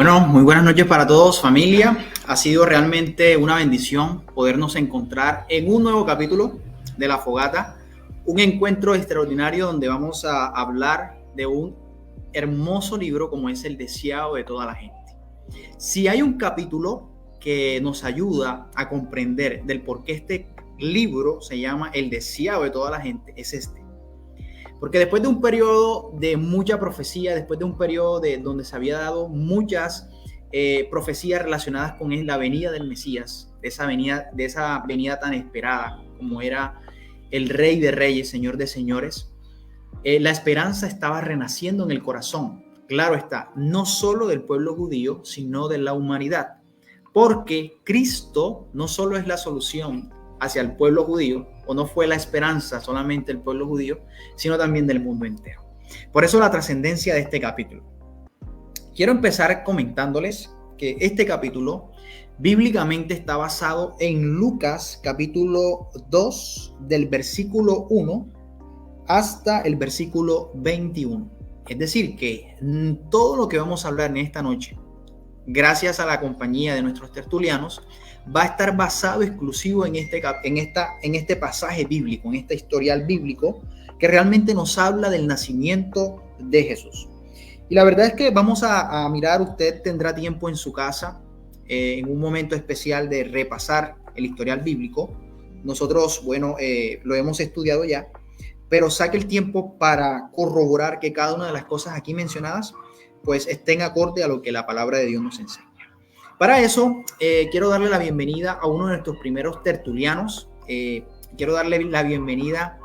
Bueno, muy buenas noches para todos, familia. Ha sido realmente una bendición podernos encontrar en un nuevo capítulo de La Fogata, un encuentro extraordinario donde vamos a hablar de un hermoso libro como es El deseado de toda la gente. Si hay un capítulo que nos ayuda a comprender del por qué este libro se llama El deseado de toda la gente, es este. Porque después de un periodo de mucha profecía, después de un periodo donde se había dado muchas profecías relacionadas con la venida del Mesías, de esa venida tan esperada como era el Rey de Reyes, Señor de Señores, la esperanza estaba renaciendo en el corazón. Claro está, no solo del pueblo judío, sino de la humanidad. Porque Cristo no solo es la solución hacia el pueblo judío, o no fue la esperanza solamente del pueblo judío, sino también del mundo entero. Por eso la trascendencia de este capítulo. Quiero empezar comentándoles que este capítulo bíblicamente está basado en Lucas capítulo 2 del versículo 1 hasta el versículo 21. Es decir, que todo lo que vamos a hablar en esta noche, gracias a la compañía de nuestros tertulianos, va a estar basado exclusivo en este pasaje bíblico, en este historial bíblico que realmente nos habla del nacimiento de Jesús. Y la verdad es que vamos a mirar, usted tendrá tiempo en su casa, en un momento especial de repasar el historial bíblico. Nosotros, lo hemos estudiado ya, pero saque el tiempo para corroborar que cada una de las cosas aquí mencionadas pues estén acorde a lo que la palabra de Dios nos enseña. Para eso, quiero darle la bienvenida a uno de nuestros primeros tertulianos. Quiero darle la bienvenida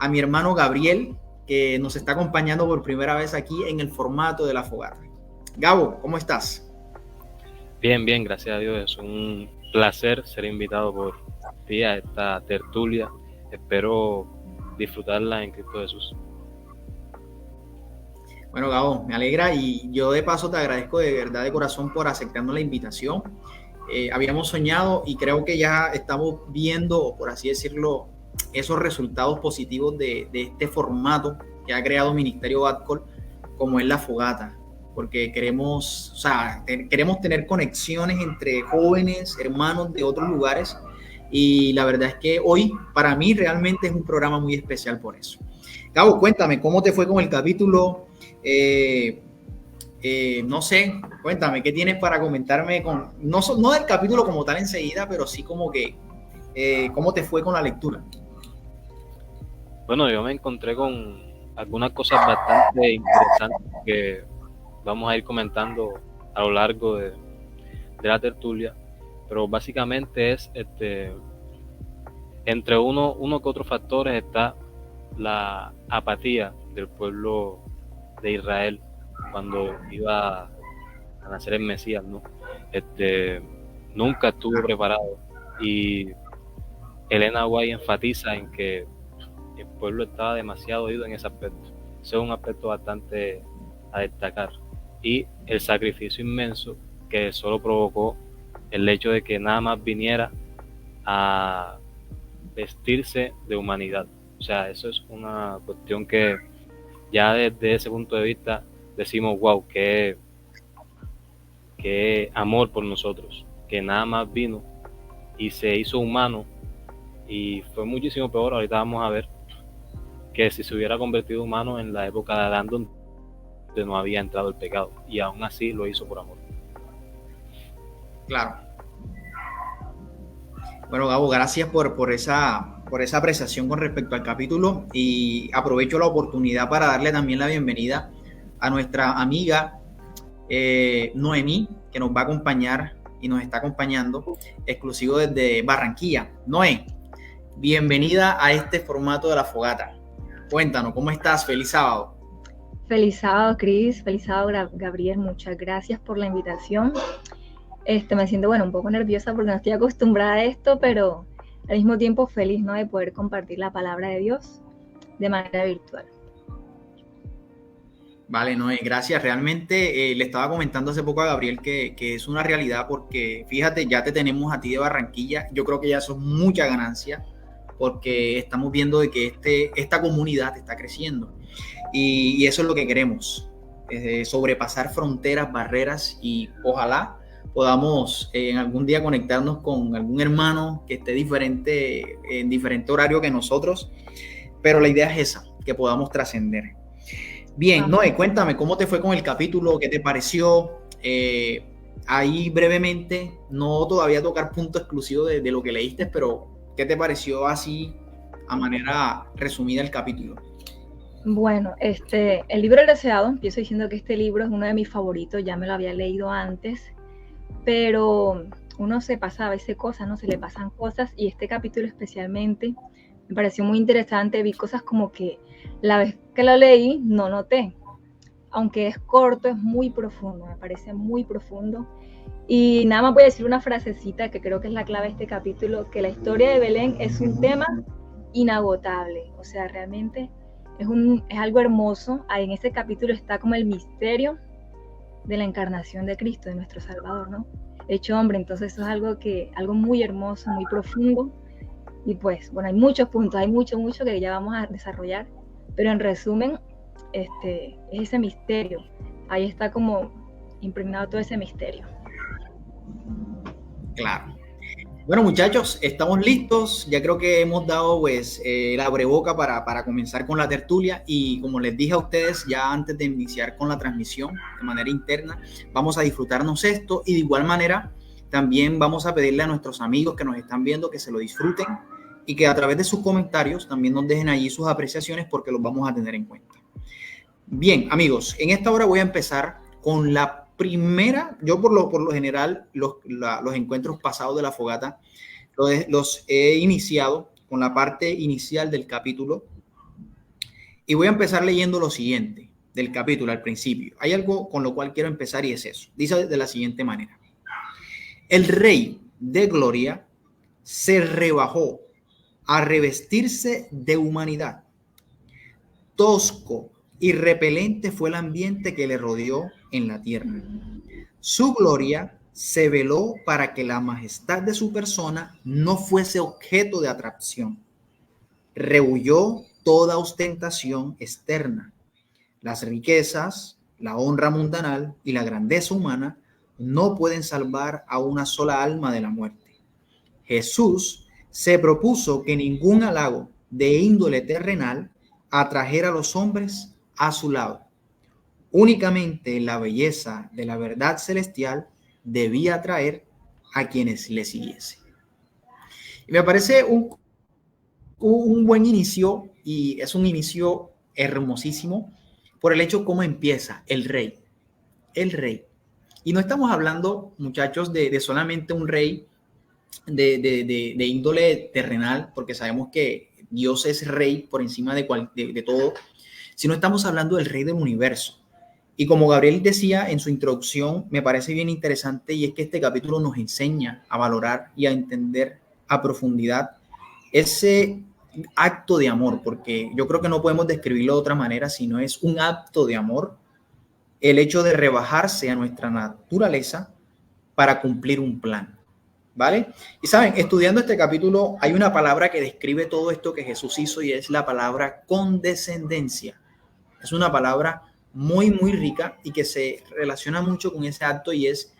a mi hermano Gabriel, que nos está acompañando por primera vez aquí en el formato de La Fogata. Gabo, ¿cómo estás? Bien, gracias a Dios. Es un placer ser invitado por ti a esta tertulia. Espero disfrutarla en Cristo Jesús. Bueno, Gabo, me alegra y yo de paso te agradezco de verdad de corazón por aceptarnos la invitación. Habíamos soñado y creo que ya estamos viendo, por así decirlo, esos resultados positivos de este formato que ha creado Ministerio Badcol, como es La Fogata, porque queremos tener conexiones entre jóvenes, hermanos de otros lugares, y la verdad es que hoy para mí realmente es un programa muy especial por eso. Gabo, cuéntame, ¿cómo te fue con el capítulo? No sé, cuéntame, ¿qué tienes para comentarme no del capítulo como tal enseguida, pero sí como que cómo te fue con la lectura? Bueno, yo me encontré con algunas cosas bastante interesantes que vamos a ir comentando a lo largo de la tertulia, pero básicamente es entre uno que otros factores está la apatía del pueblo de Israel cuando iba a nacer el Mesías, ¿no? Nunca estuvo preparado, y Elena White enfatiza en que el pueblo estaba demasiado oído en ese aspecto. Eso es un aspecto bastante a destacar, y el sacrificio inmenso que solo provocó el hecho de que nada más viniera a vestirse de humanidad. O sea, eso es una cuestión que ya desde ese punto de vista decimos, wow, qué amor por nosotros, que nada más vino y se hizo humano, y fue muchísimo peor. Ahorita vamos a ver que si se hubiera convertido humano en la época de Adán, donde no había entrado el pecado, y aún así lo hizo por amor. Claro. Bueno, Gabo, gracias por esa apreciación con respecto al capítulo, y aprovecho la oportunidad para darle también la bienvenida a nuestra amiga Noemí, que nos va a acompañar y nos está acompañando exclusivo desde Barranquilla. Noé, bienvenida a este formato de La Fogata. Cuéntanos, ¿cómo estás? Feliz sábado. Feliz sábado, Cris. Feliz sábado, Gabriel. Muchas gracias por la invitación. Me siento, un poco nerviosa porque no estoy acostumbrada a esto, pero al mismo tiempo feliz, ¿no?, de poder compartir la palabra de Dios de manera virtual. Vale, Noé, gracias. Realmente le estaba comentando hace poco a Gabriel que es una realidad, porque fíjate, ya te tenemos a ti de Barranquilla. Yo creo que ya son mucha ganancia, porque estamos viendo de que esta comunidad está creciendo, y eso es lo que queremos. sobrepasar fronteras, barreras, y ojalá podamos en algún día conectarnos con algún hermano que esté diferente, en diferente horario que nosotros, pero la idea es esa, que podamos trascender. Bien, Noé, cuéntame, ¿cómo te fue con el capítulo? ¿Qué te pareció? Ahí brevemente, no todavía tocar punto exclusivo de lo que leíste, pero ¿qué te pareció así a manera resumida el capítulo? Bueno, el libro El Deseado, empiezo diciendo que este libro es uno de mis favoritos, ya me lo había leído antes, pero uno se pasa a veces cosas, ¿no? Se le pasan cosas, y este capítulo especialmente me pareció muy interesante. Vi cosas como que la vez que lo leí no noté. Aunque es corto, es muy profundo, me parece muy profundo. Y nada más voy a decir una frasecita que creo que es la clave de este capítulo, que la historia de Belén es un tema inagotable. O sea, realmente es algo hermoso. Ahí en ese capítulo está como el misterio de la encarnación de Cristo, de nuestro Salvador, ¿no? Hecho hombre. Entonces eso es algo muy hermoso, muy profundo. Y pues, bueno, hay muchos puntos, hay mucho que ya vamos a desarrollar, pero en resumen, es ese misterio. Ahí está como impregnado todo ese misterio. Claro. Bueno, muchachos, estamos listos. Ya creo que hemos dado pues la abreboca para comenzar con la tertulia, y como les dije a ustedes ya antes de iniciar con la transmisión de manera interna, vamos a disfrutarnos esto, y de igual manera también vamos a pedirle a nuestros amigos que nos están viendo que se lo disfruten y que a través de sus comentarios también nos dejen allí sus apreciaciones, porque los vamos a tener en cuenta. Bien, amigos, en esta hora voy a empezar con la primera. Yo por lo general los encuentros pasados de la fogata los he iniciado con la parte inicial del capítulo, y voy a empezar leyendo lo siguiente del capítulo al principio. Hay algo con lo cual quiero empezar, y es eso. Dice de la siguiente manera: el Rey de Gloria se rebajó a revestirse de humanidad. Tosco y repelente fue el ambiente que le rodeó en la tierra. Su gloria se veló para que la majestad de su persona no fuese objeto de atracción. Rehuyó toda ostentación externa. Las riquezas, la honra mundanal y la grandeza humana no pueden salvar a una sola alma de la muerte. Jesús se propuso que ningún halago de índole terrenal atrajera a los hombres a su lado. Únicamente la belleza de la verdad celestial debía atraer a quienes le siguiesen. Y me parece un buen inicio, y es un inicio hermosísimo por el hecho cómo empieza el rey. El rey. Y no estamos hablando, muchachos, de solamente un rey de índole terrenal, porque sabemos que Dios es rey por encima de todo, sino estamos hablando del rey del universo. Y como Gabriel decía en su introducción, me parece bien interesante, y es que este capítulo nos enseña a valorar y a entender a profundidad ese acto de amor, porque yo creo que no podemos describirlo de otra manera, sino es un acto de amor, el hecho de rebajarse a nuestra naturaleza para cumplir un plan, ¿vale? Y saben, estudiando este capítulo hay una palabra que describe todo esto que Jesús hizo, y es la palabra condescendencia. Es una palabra muy, muy rica y que se relaciona mucho con ese acto, y es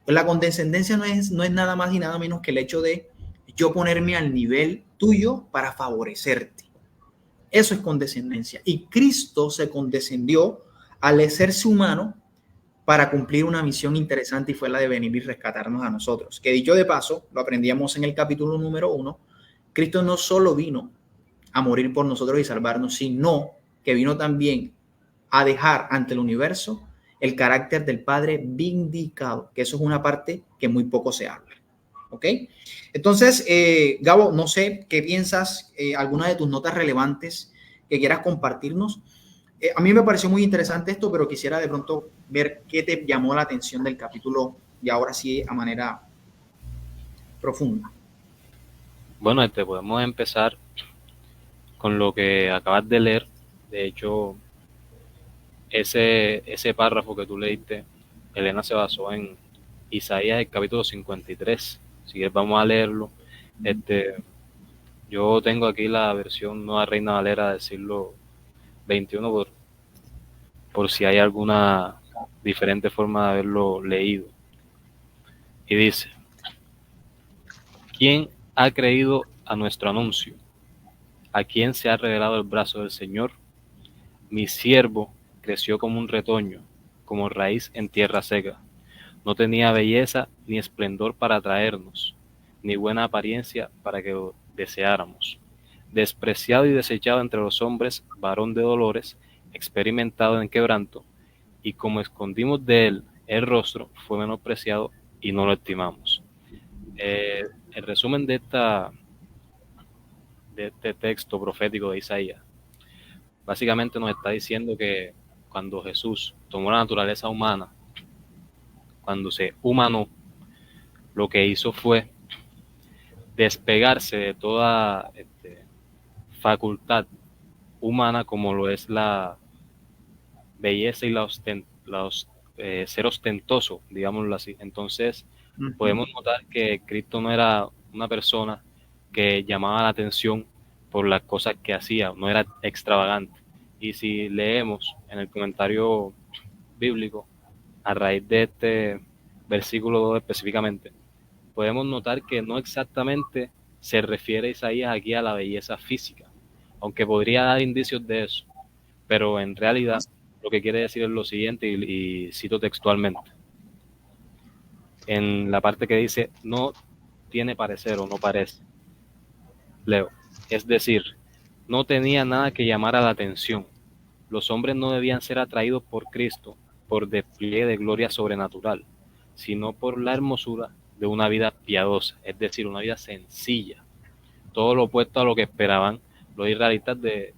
la condescendencia. No es nada más y nada menos que el hecho de yo ponerme al nivel tuyo para favorecerte. Eso es condescendencia. Y Cristo se condescendió al hacerse humano para cumplir una misión interesante, y fue la de venir y rescatarnos a nosotros. Que dicho de paso, lo aprendíamos en el capítulo número 1, Cristo no solo vino a morir por nosotros y salvarnos, sino que vino también a dejar ante el universo el carácter del Padre vindicado, que eso es una parte que muy poco se habla. ¿Ok? Entonces, Gabo, no sé qué piensas, alguna de tus notas relevantes que quieras compartirnos. A mí me pareció muy interesante esto, pero quisiera de pronto ver qué te llamó la atención del capítulo, y ahora sí a manera profunda. Bueno, podemos empezar con lo que acabas de leer. De hecho, ese párrafo que tú leíste, Elena se basó en Isaías, el capítulo 53. Si quieres, vamos a leerlo. Yo tengo aquí la versión Nueva Reina Valera del siglo XXI, por si hay alguna diferente forma de haberlo leído. Y dice: ¿quién ha creído a nuestro anuncio? ¿A quién se ha revelado el brazo del Señor? Mi siervo creció como un retoño, como raíz en tierra seca. No tenía belleza ni esplendor para atraernos, ni buena apariencia para que lo deseáramos. Despreciado y desechado entre los hombres, varón de dolores, experimentado en quebranto, y como escondimos de él el rostro, fue menospreciado y no lo estimamos. El resumen de este texto profético de Isaías básicamente nos está diciendo que cuando Jesús tomó la naturaleza humana, cuando se humanó, lo que hizo fue despegarse de toda facultad humana como lo es la belleza y ser ostentoso, digámoslo así. Entonces podemos notar que Cristo no era una persona que llamaba la atención por las cosas que hacía, no era extravagante. Y si leemos en el comentario bíblico, a raíz de este versículo 2 específicamente, podemos notar que no exactamente se refiere Isaías aquí a la belleza física, aunque podría dar indicios de eso, pero en realidad lo que quiere decir es lo siguiente, y cito textualmente, en la parte que dice: no tiene parecer o no parece, leo, es decir, no tenía nada que llamar a la atención. Los hombres no debían ser atraídos por Cristo por despliegue de gloria sobrenatural, sino por la hermosura de una vida piadosa, es decir, una vida sencilla, todo lo opuesto a lo que esperaban los israelitas de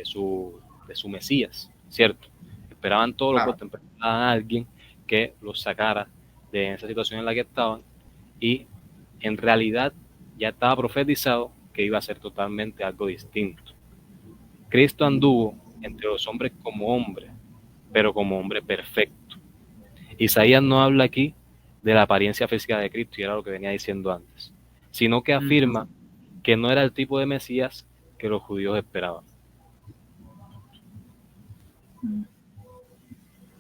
su Mesías, ¿cierto? Esperaban todo lo opuesto, esperaban a alguien que los sacara de esa situación en la que estaban, y en realidad ya estaba profetizado que iba a ser totalmente algo distinto. Cristo anduvo entre los hombres como hombre, pero como hombre perfecto. Isaías no habla aquí de la apariencia física de Cristo, y era lo que venía diciendo antes, sino que afirma que no era el tipo de Mesías que los judíos esperaban.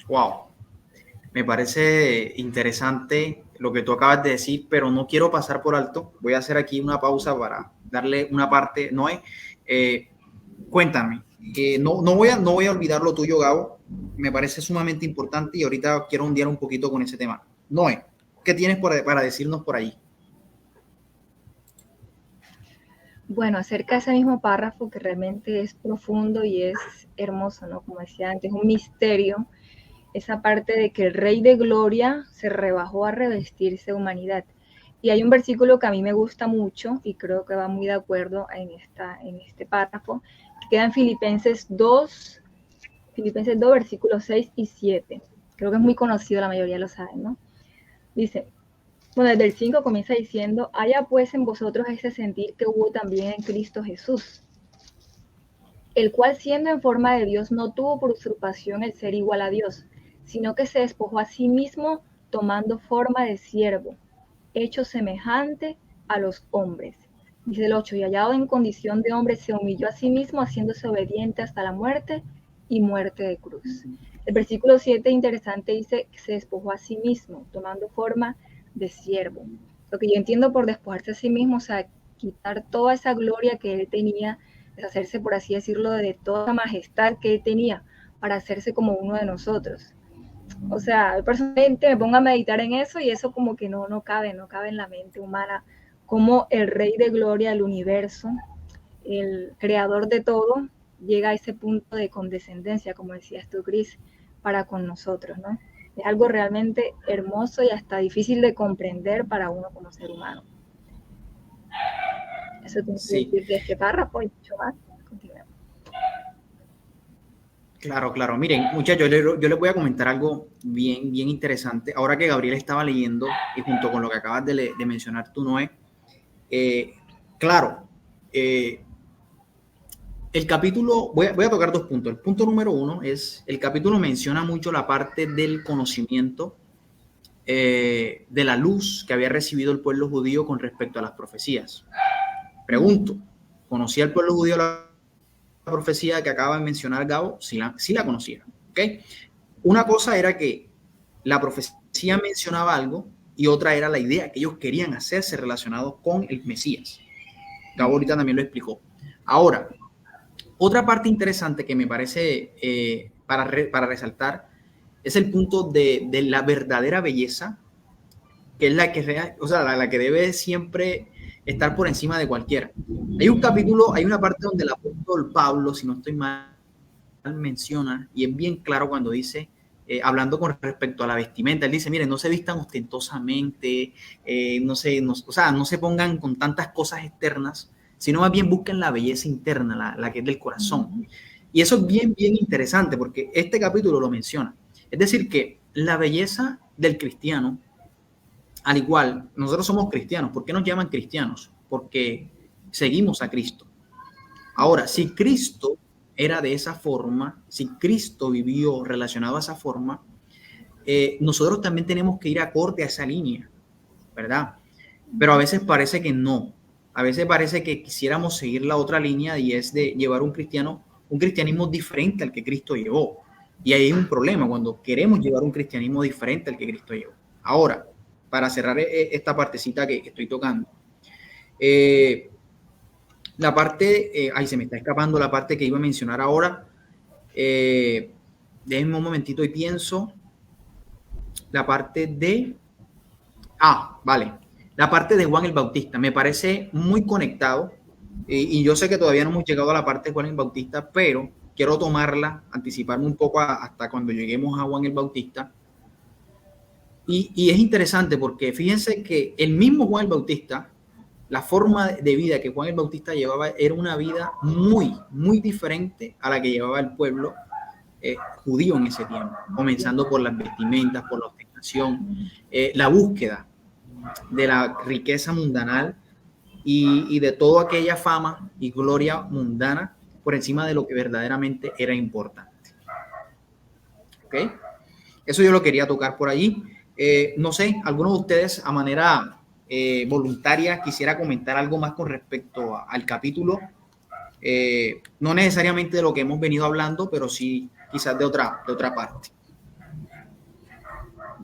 Wow, me parece interesante lo que tú acabas de decir, pero no quiero pasar por alto. Voy a hacer aquí una pausa para darle una parte. Noé, cuéntame, no voy a olvidar lo tuyo, Gabo. Me parece sumamente importante y ahorita quiero ondear un poquito con ese tema. Noé, ¿qué tienes para decirnos por ahí? Bueno, acerca de ese mismo párrafo que realmente es profundo y es hermoso, ¿no? Como decía antes, un misterio, esa parte de que el Rey de Gloria se rebajó a revestirse de humanidad. Y hay un versículo que a mí me gusta mucho y creo que va muy de acuerdo en este párrafo, que queda en Filipenses 2, versículos 6 y 7. Creo que es muy conocido, la mayoría lo saben, ¿no? Dice, bueno, desde el 5 comienza diciendo: haya pues en vosotros ese sentir que hubo también en Cristo Jesús, el cual siendo en forma de Dios no tuvo por usurpación el ser igual a Dios, sino que se despojó a sí mismo tomando forma de siervo, hecho semejante a los hombres. Dice el 8, y hallado en condición de hombre se humilló a sí mismo, haciéndose obediente hasta la muerte y muerte de cruz. El versículo 7, interesante, dice que se despojó a sí mismo, tomando forma de siervo. Lo que yo entiendo por despojarse a sí mismo, o sea, quitar toda esa gloria que él tenía, deshacerse, por así decirlo, de toda la majestad que él tenía para hacerse como uno de nosotros. O sea, yo personalmente me pongo a meditar en eso y eso como que no cabe en la mente humana, como el Rey de Gloria del universo, el creador de todo, llega a ese punto de condescendencia, como decías tú, Cris, para con nosotros, ¿no? Es algo realmente hermoso y hasta difícil de comprender para uno como ser humano. Eso tengo que decir de este párrafo y mucho más. Continuemos. Claro. Miren, muchachos, yo les voy a comentar algo bien interesante. Ahora que Gabriel estaba leyendo y junto con lo que acabas de mencionar tú, Noé, el capítulo, voy a tocar dos puntos. El punto número uno es, el capítulo menciona mucho la parte del conocimiento de la luz que había recibido el pueblo judío con respecto a las profecías. Pregunto, ¿conocía el pueblo judío las profecía que acaba de mencionar Gabo, sí la conocía. ¿Okay? Una cosa era que la profecía mencionaba algo y otra era la idea que ellos querían hacerse relacionados con el Mesías. Gabo ahorita también lo explicó. Ahora, otra parte interesante que me parece para resaltar es el punto de la verdadera belleza, que es la que, o sea, la que debe siempre estar por encima de cualquiera. Hay un capítulo, hay una parte donde el apóstol Pablo, si no estoy mal, menciona, y es bien claro cuando dice, hablando con respecto a la vestimenta, él dice, miren, no se vistan ostentosamente, no se pongan con tantas cosas externas, sino más bien busquen la belleza interna, la que es del corazón. Y eso es bien, bien interesante, porque este capítulo lo menciona. Es decir, que la belleza del cristiano, al igual, nosotros somos cristianos. ¿Por qué nos llaman cristianos? Porque seguimos a Cristo. Ahora, si Cristo era de esa forma, si Cristo vivió relacionado a esa forma, nosotros también tenemos que ir acorde a esa línea, ¿verdad? Pero a veces parece que no. A veces parece que quisiéramos seguir la otra línea y es de llevar un cristianismo diferente al que Cristo llevó. Y ahí hay un problema cuando queremos llevar un cristianismo diferente al que Cristo llevó. Ahora, para cerrar esta partecita que estoy tocando, la parte, se me está escapando la parte que iba a mencionar ahora. Déjenme un momentito y pienso. La parte de... vale. La parte de Juan el Bautista. Me parece muy conectado. Y yo sé que todavía no hemos llegado a la parte de Juan el Bautista, pero quiero tomarla, anticiparme un poco hasta cuando lleguemos a Juan el Bautista. Y es interesante porque fíjense que el mismo Juan el Bautista, la forma de vida que Juan el Bautista llevaba era una vida muy, muy diferente a la que llevaba el pueblo judío en ese tiempo, comenzando por las vestimentas, por la ostentación, la búsqueda de la riqueza mundanal y de toda aquella fama y gloria mundana por encima de lo que verdaderamente era importante. ¿Ok? Eso yo lo quería tocar por allí. No sé, ¿alguno de ustedes a manera voluntaria quisiera comentar algo más con respecto al capítulo? No necesariamente de lo que hemos venido hablando, pero sí quizás de otra parte.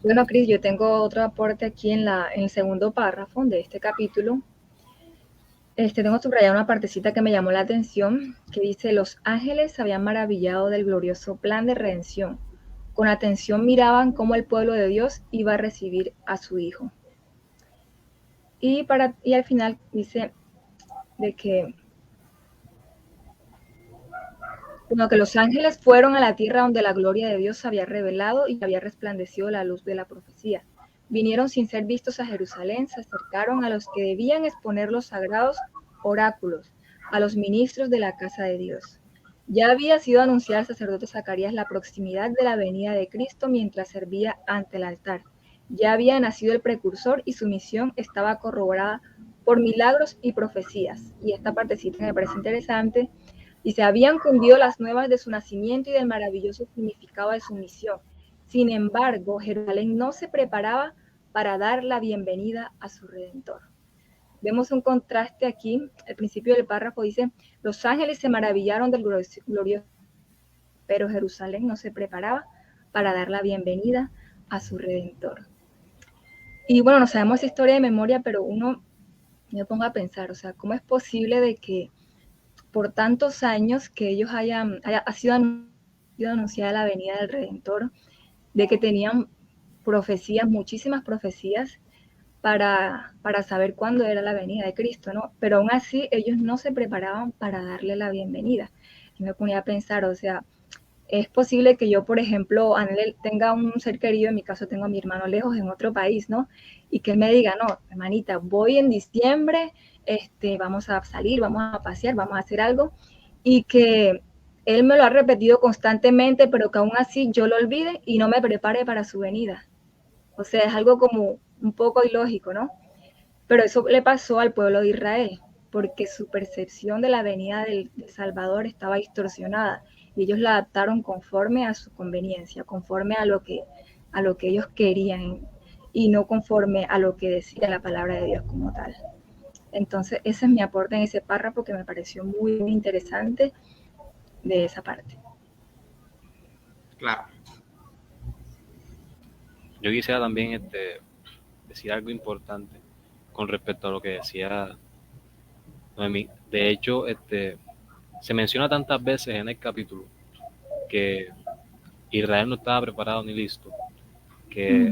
Bueno, Cris, yo tengo otro aporte aquí en el segundo párrafo de este capítulo. Tengo subrayada una partecita que me llamó la atención, que dice, los ángeles se habían maravillado del glorioso plan de redención. Con atención miraban cómo el pueblo de Dios iba a recibir a su Hijo. Y al final dice de que los ángeles fueron a la tierra donde la gloria de Dios se había revelado y había resplandecido la luz de la profecía. Vinieron sin ser vistos a Jerusalén, se acercaron a los que debían exponer los sagrados oráculos, a los ministros de la casa de Dios. Ya había sido anunciada al sacerdote Zacarías la proximidad de la venida de Cristo mientras servía ante el altar. Ya había nacido el precursor y su misión estaba corroborada por milagros y profecías. Y esta partecita me parece interesante. Y se habían cundido las nuevas de su nacimiento y del maravilloso significado de su misión. Sin embargo, Jerusalén no se preparaba para dar la bienvenida a su Redentor. Vemos un contraste aquí. Al principio del párrafo dice, los ángeles se maravillaron del glorioso, pero Jerusalén no se preparaba para dar la bienvenida a su Redentor. Y bueno, no sabemos esa historia de memoria, pero uno me pongo a pensar, o sea, ¿cómo es posible de que por tantos años que ellos ha sido anunciada la venida del Redentor, de que tenían profecías, muchísimas profecías, para saber cuándo era la venida de Cristo, ¿no? Pero aún así ellos no se preparaban para darle la bienvenida. Y me ponía a pensar, o sea, es posible que yo, por ejemplo, tenga un ser querido, en mi caso tengo a mi hermano lejos en otro país, ¿no? Y que él me diga, no, hermanita, voy en diciembre, vamos a salir, vamos a pasear, vamos a hacer algo, y que él me lo ha repetido constantemente, pero que aún así yo lo olvide y no me prepare para su venida. O sea, es algo como un poco ilógico, ¿no? Pero eso le pasó al pueblo de Israel, porque su percepción de la venida del Salvador estaba distorsionada y ellos la adaptaron conforme a su conveniencia, conforme a lo que ellos querían y no conforme a lo que decía la palabra de Dios como tal. Entonces, ese es mi aporte en ese párrafo que me pareció muy interesante de esa parte. Claro. Yo quisiera también decir algo importante con respecto a lo que decía Noemí. De hecho, se menciona tantas veces en el capítulo que Israel no estaba preparado ni listo, que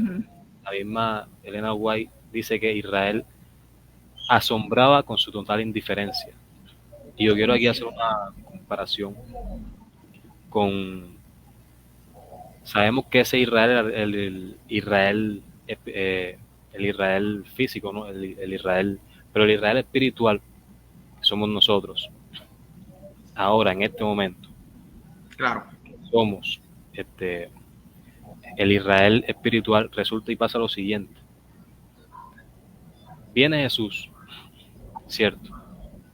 la misma Elena White dice que Israel asombraba con su total indiferencia. Y yo quiero aquí hacer una comparación con... Sabemos que ese Israel era el Israel físico, ¿no? El Israel, pero el Israel espiritual somos nosotros. Ahora, en este momento, Claro. somos el Israel espiritual. Resulta y pasa lo siguiente. Viene Jesús, ¿cierto?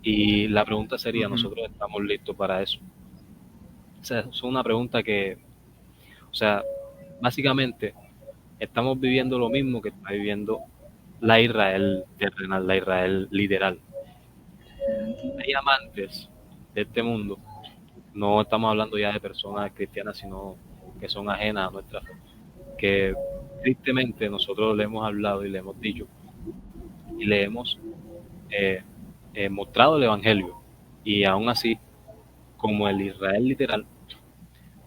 Y la pregunta sería, ¿nosotros estamos listos para eso? O sea, es una pregunta que, o sea, básicamente estamos viviendo lo mismo que está viviendo la Israel terrenal, la Israel literal. Hay amantes de este mundo, no estamos hablando ya de personas cristianas, sino que son ajenas a nuestra fe, que tristemente nosotros le hemos hablado y le hemos dicho y le hemos mostrado el Evangelio, y aún así, como el Israel literal,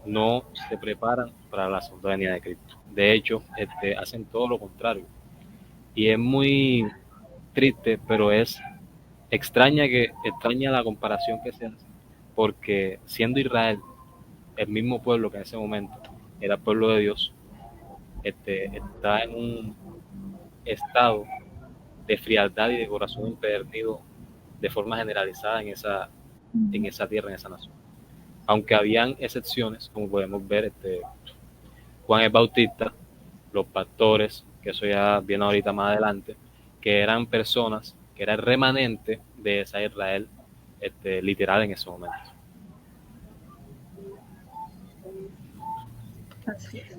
no se preparan para la segunda venida de Cristo. De hecho, hacen todo lo contrario. Y es muy triste, pero es extraña la comparación que se hace, porque siendo Israel el mismo pueblo que en ese momento era el pueblo de Dios, está en un estado de frialdad y de corazón empedernido de forma generalizada en esa tierra, en esa nación. Aunque habían excepciones, como podemos ver, Juan el Bautista, los pastores, que eso ya viene ahorita más adelante, que eran personas, que era el remanente de esa Israel literal en ese momento.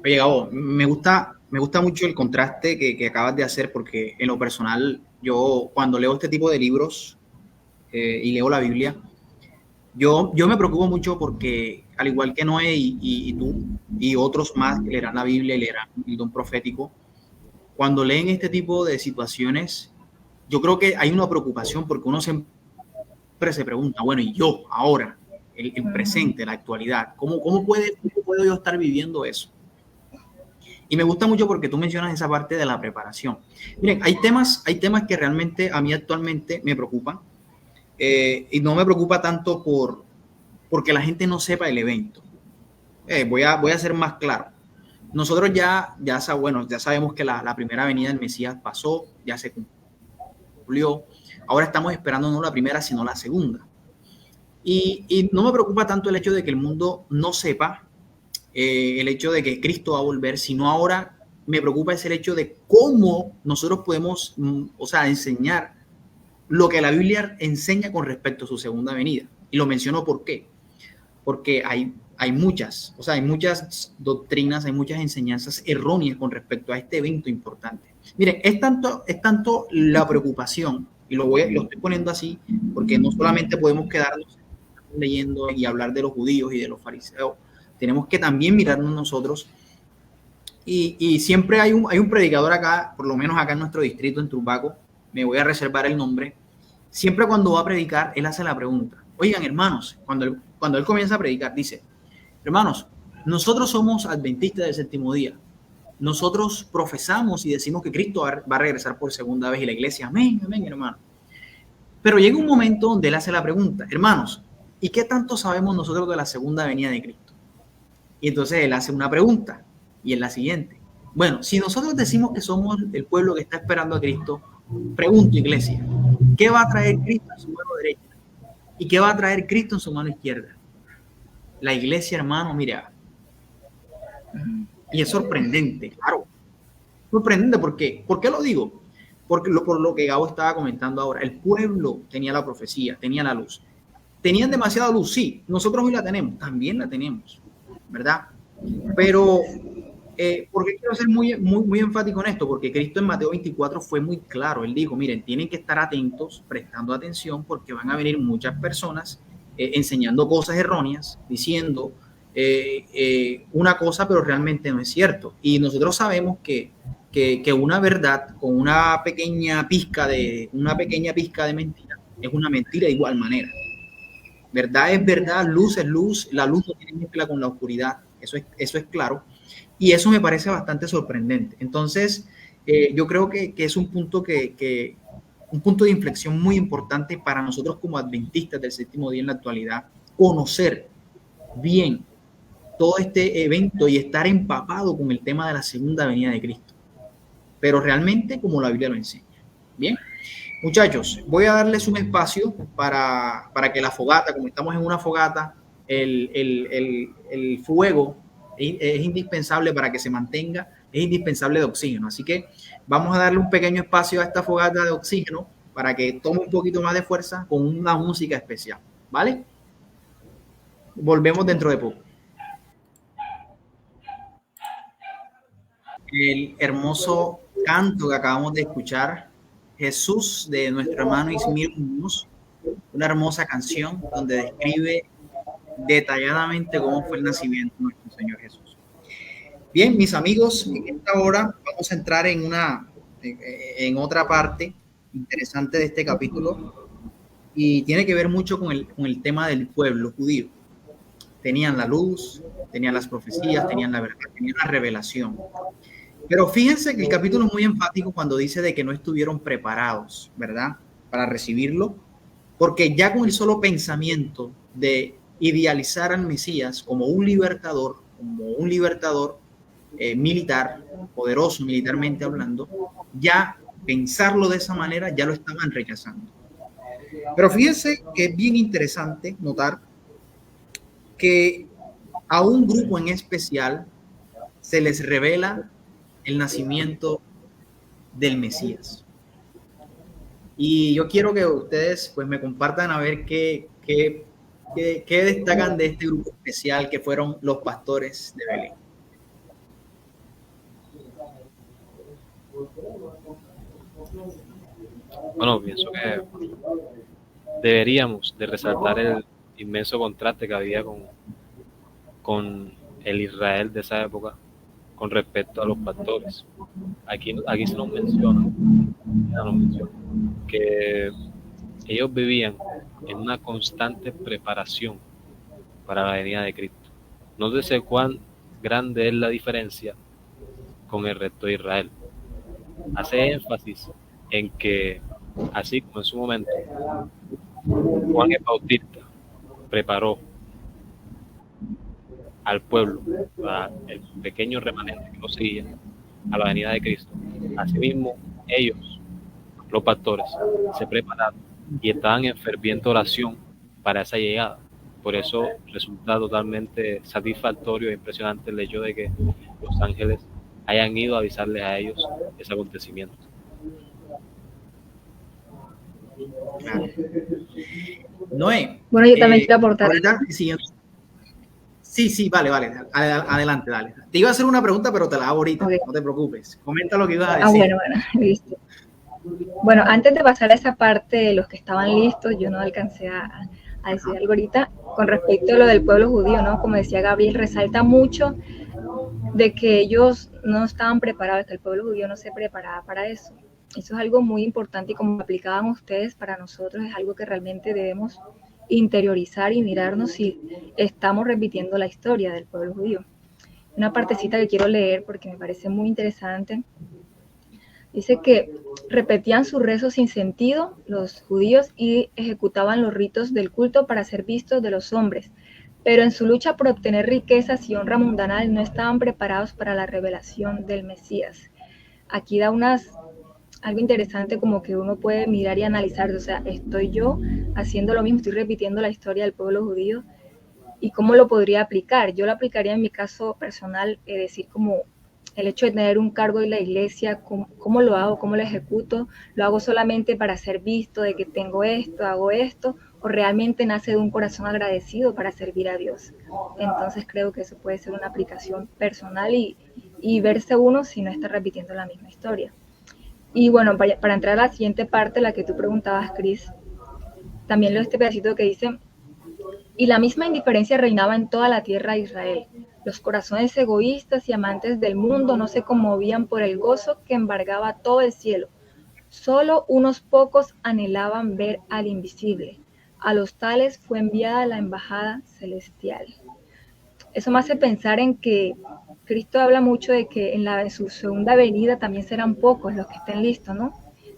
Oye, Gabo, me gusta mucho el contraste que acabas de hacer, porque en lo personal, yo cuando leo este tipo de libros y leo la Biblia, yo me preocupo mucho porque, al igual que Noé y tú y otros más que leerán la Biblia y leerán el don profético, cuando leen este tipo de situaciones, yo creo que hay una preocupación, porque uno siempre se pregunta, bueno, y yo ahora, el presente, la actualidad, ¿cómo puedo yo estar viviendo eso? Y me gusta mucho porque tú mencionas esa parte de la preparación. Miren, hay temas que realmente a mí actualmente me preocupan, y no me preocupa tanto porque la gente no sepa el evento. Voy a ser más claro. Nosotros ya sabemos que la primera venida del Mesías pasó, ya se cumplió. Ahora estamos esperando no la primera, sino la segunda. Y no me preocupa tanto el hecho de que el mundo no sepa el hecho de que Cristo va a volver, sino ahora me preocupa es el hecho de cómo nosotros podemos, enseñar lo que la Biblia enseña con respecto a su segunda venida. Y lo menciono ¿por qué? Porque hay muchas doctrinas, hay muchas enseñanzas erróneas con respecto a este evento importante. Miren, es tanto la preocupación, y lo estoy poniendo así, porque no solamente podemos quedarnos leyendo y hablar de los judíos y de los fariseos, tenemos que también mirarnos nosotros. Y siempre hay un predicador acá, por lo menos acá en nuestro distrito, en Turbaco, me voy a reservar el nombre. Siempre cuando va a predicar, él hace la pregunta: oigan, hermanos, cuando él comienza a predicar, dice: hermanos, nosotros somos adventistas del séptimo día. Nosotros profesamos y decimos que Cristo va a regresar por segunda vez, y la iglesia, amén, amén, hermano. Pero llega un momento donde él hace la pregunta: hermanos, ¿y qué tanto sabemos nosotros de la segunda venida de Cristo? Y entonces él hace una pregunta, y es la siguiente: bueno, si nosotros decimos que somos el pueblo que está esperando a Cristo, pregunto, iglesia, ¿qué va a traer Cristo en su mano derecha? ¿Y qué va a traer Cristo en su mano izquierda? La iglesia, hermano, mira, y es sorprendente, claro, sorprendente. ¿Por qué? ¿Por qué lo digo? Por lo que Gabo estaba comentando ahora. El pueblo tenía la profecía, tenía la luz. ¿Tenían demasiada luz? Sí. Nosotros hoy la tenemos, también la tenemos, ¿verdad? Pero, ¿por qué quiero ser muy enfático en esto? Porque Cristo en Mateo 24 fue muy claro. Él dijo: miren, tienen que estar atentos, prestando atención, porque van a venir muchas personas enseñando cosas erróneas, diciendo una cosa, pero realmente no es cierto. Y nosotros sabemos que una verdad con una pequeña pizca de mentira es una mentira de igual manera. Verdad es verdad, luz es luz, la luz no tiene mezcla con la oscuridad, eso es claro. Y eso me parece bastante sorprendente. Entonces, yo creo que es un punto un punto de inflexión muy importante para nosotros como adventistas del séptimo día en la actualidad, conocer bien todo este evento y estar empapado con el tema de la segunda venida de Cristo, pero realmente como la Biblia lo enseña. Bien, muchachos, voy a darles un espacio para que la fogata, como estamos en una fogata, el fuego es indispensable para que se mantenga, es indispensable de oxígeno. Así que vamos a darle un pequeño espacio a esta fogata de oxígeno para que tome un poquito más de fuerza con una música especial, ¿vale? Volvemos dentro de poco. El hermoso canto que acabamos de escuchar, Jesús, de nuestro hermano Ismael Muñoz, una hermosa canción donde describe detalladamente cómo fue el nacimiento de nuestro Señor Jesús. Bien, mis amigos, en esta hora vamos a entrar en otra parte interesante de este capítulo y tiene que ver mucho con el tema del pueblo judío. Tenían la luz, tenían las profecías, tenían la verdad, tenían la revelación. Pero fíjense que el capítulo es muy enfático cuando dice de que no estuvieron preparados, ¿verdad?, para recibirlo, porque ya con el solo pensamiento de idealizar al Mesías como un libertador militar, poderoso militarmente hablando, ya pensarlo de esa manera ya lo estaban rechazando. Pero fíjense que es bien interesante notar que a un grupo en especial se les revela el nacimiento del Mesías. Y yo quiero que ustedes pues me compartan a ver qué destacan de este grupo especial que fueron los pastores de Belén. Bueno, pienso que deberíamos de resaltar el inmenso contraste que había con el Israel de esa época con respecto a los pastores. Aquí se nos menciona que ellos vivían en una constante preparación para la venida de Cristo. No sé cuán grande es la diferencia con el resto de Israel. Hace énfasis en que, así como en su momento Juan el Bautista preparó al pueblo, el pequeño remanente que lo seguía, a la venida de Cristo, asimismo ellos, los pastores, se prepararon y estaban en ferviente oración para esa llegada. Por eso resulta totalmente satisfactorio e impresionante el hecho de que los ángeles hayan ido a avisarles a ellos ese acontecimiento. Claro. Noé. Bueno, yo también quiero aportar. Sí, vale. Adelante, dale. Te iba a hacer una pregunta, pero te la hago ahorita, okay. No te preocupes. Comenta lo que ibas a decir. Bueno, listo. Bueno, antes de pasar a esa parte de los que estaban listos, yo no alcancé a decir algo ahorita con respecto a lo del pueblo judío, ¿no? Como decía Gabriel, resalta mucho de que ellos no estaban preparados, que el pueblo judío no se preparaba para eso. Eso es algo muy importante y como aplicaban ustedes, para nosotros es algo que realmente debemos interiorizar y mirarnos si estamos repitiendo la historia del pueblo judío. Una partecita que quiero leer porque me parece muy interesante. Dice que repetían sus rezos sin sentido los judíos y ejecutaban los ritos del culto para ser vistos de los hombres, pero en su lucha por obtener riquezas y honra mundanal no estaban preparados para la revelación del Mesías. Aquí da algo interesante como que uno puede mirar y analizar, o sea, estoy yo haciendo lo mismo, estoy repitiendo la historia del pueblo judío y cómo lo podría aplicar. Yo lo aplicaría en mi caso personal, decir como el hecho de tener un cargo en la iglesia, ¿cómo lo hago? ¿Cómo lo ejecuto? ¿Lo hago solamente para ser visto de que tengo esto, hago esto? ¿O realmente nace de un corazón agradecido para servir a Dios? Entonces creo que eso puede ser una aplicación personal y verse uno si no está repitiendo la misma historia. Y bueno, para entrar a la siguiente parte, la que tú preguntabas, Cris, también leo este pedacito que dice, Y la misma indiferencia reinaba en toda la tierra de Israel. Los corazones egoístas y amantes del mundo no se conmovían por el gozo que embargaba todo el cielo. Solo unos pocos anhelaban ver al invisible. A los tales fue enviada la embajada celestial. Eso me hace pensar en que Cristo habla mucho de que en su segunda venida también serán pocos los que estén listos, ¿no?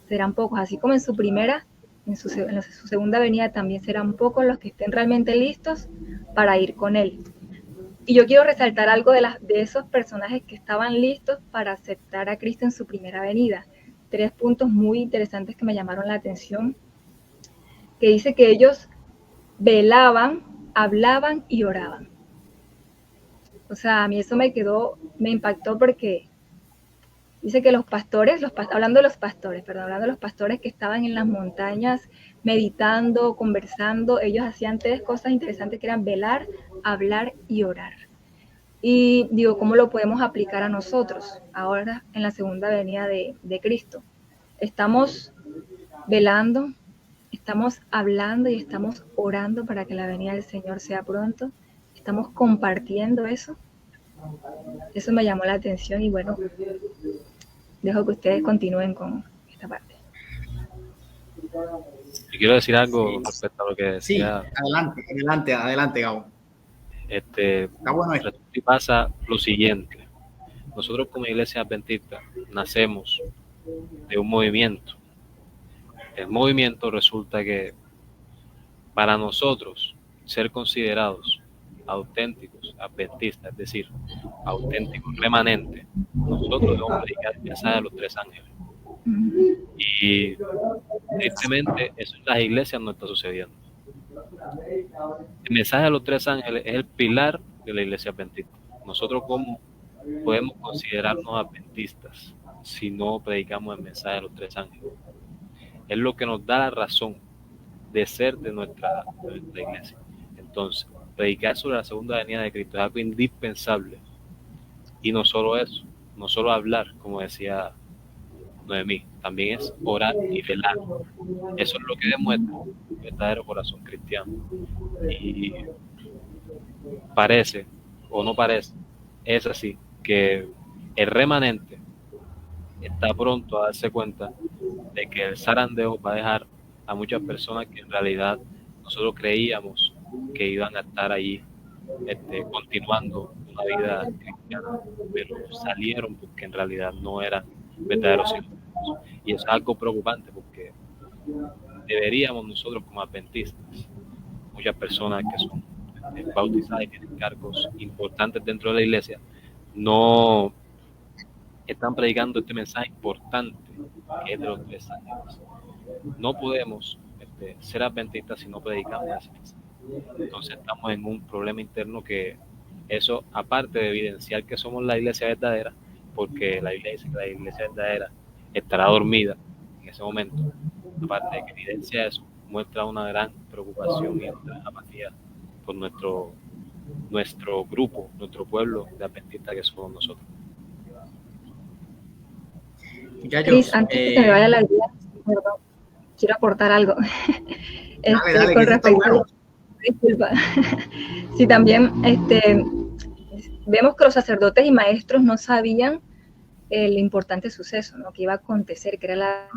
Serán pocos, así como en su primera, en su segunda venida también serán pocos los que estén realmente listos para ir con Él. Y yo quiero resaltar algo de esos personajes que estaban listos para aceptar a Cristo en su primera venida. 3 puntos muy interesantes que me llamaron la atención, que dice que ellos velaban, hablaban y oraban. O sea, a mí eso me impactó porque dice que los pastores hablando de los pastores que estaban en las montañas meditando, conversando, ellos hacían 3 cosas interesantes que eran velar, hablar y orar. Y digo, ¿cómo lo podemos aplicar a nosotros ahora en la segunda venida de Cristo? Estamos velando, estamos hablando y estamos orando para que la venida del Señor sea pronto. Estamos compartiendo eso. Eso me llamó la atención y bueno, dejo que ustedes continúen con esta parte. Yo quiero decir algo respecto a lo que decía. Sí, adelante, Gabo. Está bueno esto. Y pasa lo siguiente. Nosotros como iglesia adventista nacemos de un movimiento. El movimiento resulta que para nosotros ser considerados auténticos adventistas, es decir, auténticos remanentes, nosotros debemos predicar el mensaje de los 3 ángeles. Y tristemente eso en las iglesias no está sucediendo. El mensaje de los 3 ángeles es el pilar de la iglesia adventista. Nosotros, ¿cómo podemos considerarnos adventistas si no predicamos el mensaje de los 3 ángeles? Es lo que nos da la razón de ser de nuestra iglesia. Entonces, predicar sobre la segunda venida de Cristo es algo indispensable. Y no solo eso, no solo hablar, como decía Noemí, también es orar y velar. Eso es lo que demuestra un verdadero corazón cristiano. Y parece, o no parece, es así, que el remanente está pronto a darse cuenta de que el zarandeo va a dejar a muchas personas que en realidad nosotros creíamos que iban a estar allí continuando una vida cristiana, pero salieron porque en realidad no eran verdaderos hijos. Y eso es algo preocupante porque deberíamos nosotros como adventistas, muchas personas que son bautizadas y tienen cargos importantes dentro de la iglesia, no están predicando este mensaje importante que es de los 3 ángeles. No podemos ser adventistas si no predicamos ese mensaje. Entonces estamos en un problema interno que eso, aparte de evidenciar que somos la iglesia verdadera, porque la Biblia dice que la iglesia verdadera estará dormida en ese momento, aparte de que evidencia eso, muestra una gran preocupación y una apatía por nuestro grupo, nuestro pueblo de adventistas que somos nosotros. Cris, antes que se me vaya la idea, perdón, quiero aportar algo. Dale, con respecto a... Disculpa. Sí, también vemos que los sacerdotes y maestros no sabían el importante suceso, ¿no? Que iba a acontecer, que era la...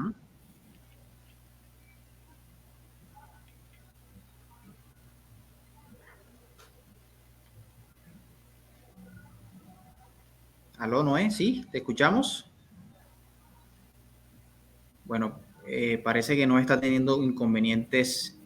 ¿Aló, Noé? ¿Sí? ¿Te escuchamos? Bueno, parece que no está teniendo inconvenientes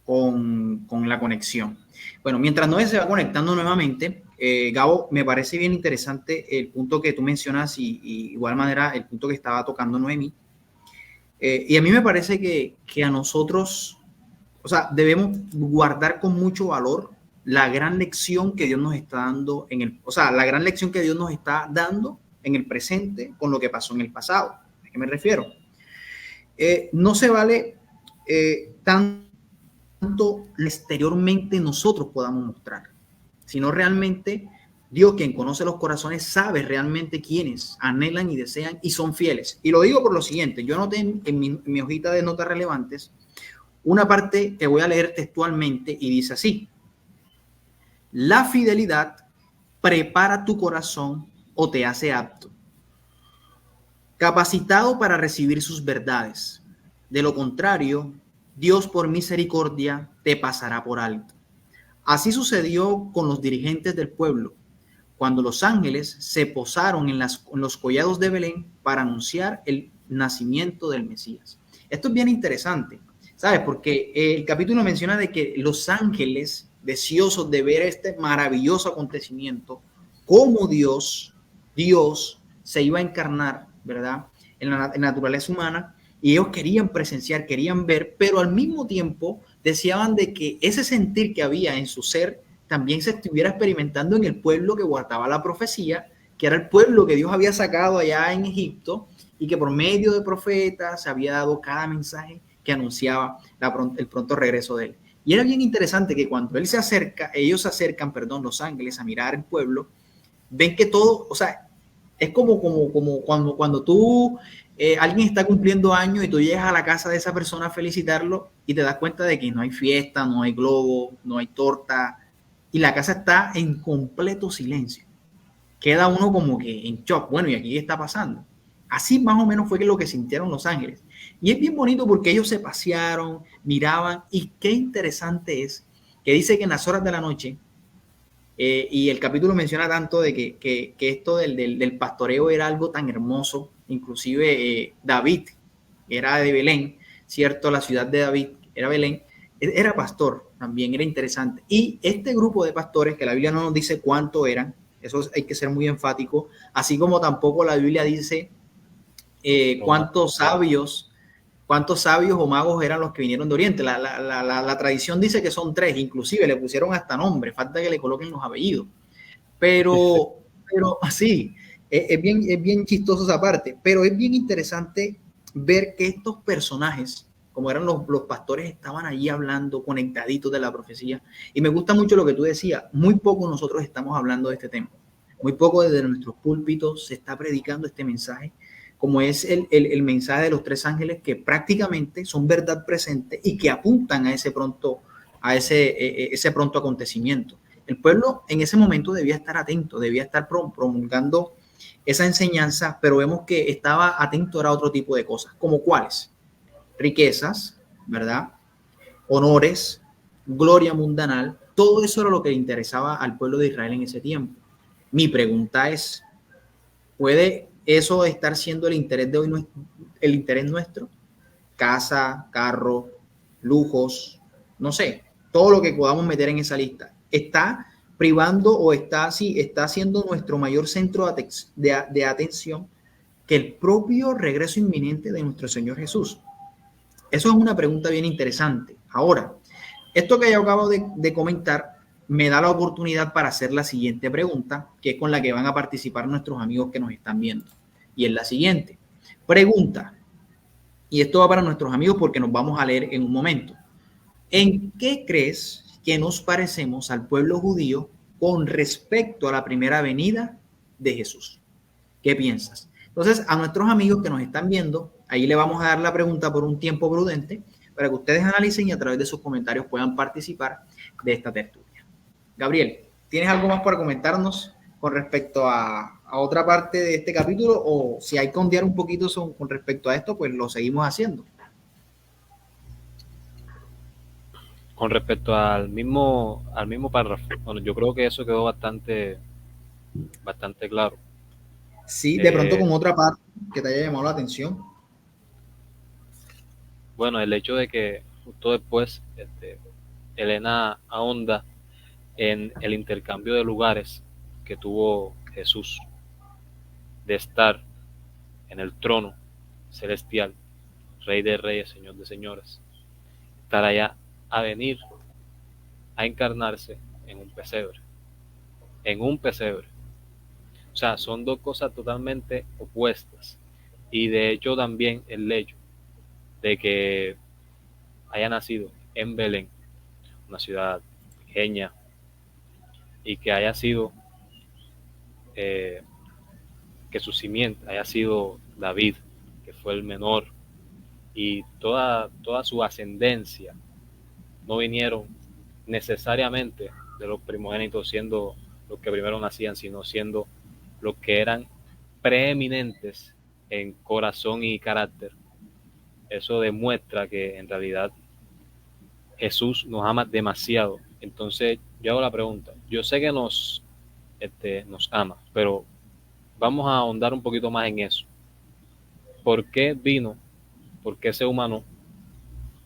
con la conexión. Bueno, mientras Noé se va conectando nuevamente, Gabo, me parece bien interesante el punto que tú mencionas y igual manera el punto que estaba tocando Noemí. Y a mí me parece que a nosotros, o sea, debemos guardar con mucho valor la gran lección que Dios nos está dando la gran lección que Dios nos está dando en el presente con lo que pasó en el pasado. ¿A qué me refiero? No se vale tanto exteriormente nosotros podamos mostrar, sino realmente Dios, quien conoce los corazones, sabe realmente quiénes anhelan y desean y son fieles. Y lo digo por lo siguiente: yo anoté en mi hojita de notas relevantes una parte que voy a leer textualmente y dice así: la fidelidad prepara tu corazón o te hace apto, capacitado para recibir sus verdades. De lo contrario, Dios por misericordia te pasará por alto. Así sucedió con los dirigentes del pueblo, cuando los ángeles se posaron en los collados de Belén para anunciar el nacimiento del Mesías. Esto es bien interesante, ¿sabes? Porque el capítulo menciona de que los ángeles, deseosos de ver este maravilloso acontecimiento, cómo Dios se iba a encarnar, ¿verdad?, en la naturaleza humana, y ellos querían presenciar, querían ver, pero al mismo tiempo deseaban de que ese sentir que había en su ser también se estuviera experimentando en el pueblo que guardaba la profecía, que era el pueblo que Dios había sacado allá en Egipto y que por medio de profetas se había dado cada mensaje que anunciaba el pronto regreso de él. Y era bien interesante que cuando ellos se acercan, los ángeles, a mirar el pueblo, ven que todo, o sea, es como cuando tú, alguien está cumpliendo años y tú llegas a la casa de esa persona a felicitarlo y te das cuenta de que no hay fiesta, no hay globo, no hay torta, y la casa está en completo silencio. Queda uno como que en shock. Bueno, ¿y aquí qué está pasando? Así más o menos fue lo que sintieron los ángeles. Y es bien bonito porque ellos se pasearon, miraban, y qué interesante es que dice que en las horas de la noche, y el capítulo menciona tanto de que esto del pastoreo era algo tan hermoso. Inclusive David era de Belén, ¿cierto? La ciudad de David era Belén, era pastor también, era interesante. Y este grupo de pastores, que la Biblia no nos dice cuánto eran, eso hay que ser muy enfático, así como tampoco la Biblia dice cuántos sabios o magos eran los que vinieron de Oriente. La tradición dice que son 3, inclusive le pusieron hasta nombre, falta que le coloquen los apellidos. Pero así, es bien chistoso esa parte, pero es bien interesante ver que estos personajes, como eran los pastores, estaban allí hablando, conectaditos de la profecía. Y me gusta mucho lo que tú decías, muy poco nosotros estamos hablando de este tema, muy poco desde nuestros púlpitos se está predicando este mensaje, como es el mensaje de los 3 ángeles, que prácticamente son verdad presente y que apuntan a ese pronto acontecimiento. El pueblo en ese momento debía estar atento, debía estar promulgando esa enseñanza, pero vemos que estaba atento a otro tipo de cosas, como cuáles: riquezas, ¿verdad?, honores, gloria mundanal. Todo eso era lo que le interesaba al pueblo de Israel en ese tiempo. Mi pregunta es, ¿puede eso estar siendo el interés de hoy, el interés nuestro? Casa, carro, lujos, no sé, todo lo que podamos meter en esa lista. ¿Está privando o está siendo nuestro mayor centro de atención que el propio regreso inminente de nuestro Señor Jesús? Eso es una pregunta bien interesante. Ahora, esto que yo acabo de comentar me da la oportunidad para hacer la siguiente pregunta, que es con la que van a participar nuestros amigos que nos están viendo. Y es la siguiente pregunta. Y esto va para nuestros amigos porque nos vamos a leer en un momento. ¿En qué crees que nos parecemos al pueblo judío con respecto a la primera venida de Jesús? ¿Qué piensas? Entonces, a nuestros amigos que nos están viendo, ahí le vamos a dar la pregunta por un tiempo prudente para que ustedes analicen y a través de sus comentarios puedan participar de esta tertulia. Gabriel, ¿tienes algo más para comentarnos con respecto a otra parte de este capítulo? O si hay que ondear un poquito con respecto a esto, pues lo seguimos haciendo. Con respecto al mismo párrafo, bueno, yo creo que eso quedó bastante claro. Sí, de pronto con otra parte que te haya llamado la atención. Bueno, el hecho de que justo después Elena ahonda en el intercambio de lugares que tuvo Jesús, de estar en el trono celestial, Rey de Reyes, Señor de Señores, estar allá, a venir a encarnarse en un pesebre. O sea, son 2 cosas totalmente opuestas. Y de hecho también el hecho de que haya nacido en Belén, una ciudad pequeña, y que haya sido, que su simiente haya sido David, que fue el menor, y toda su ascendencia no vinieron necesariamente de los primogénitos siendo los que primero nacían, sino siendo los que eran preeminentes en corazón y carácter. Eso demuestra que en realidad Jesús nos ama demasiado. Entonces yo hago la pregunta, yo sé que nos ama, pero vamos a ahondar un poquito más en eso. ¿Por qué vino? ¿Por qué se humanó?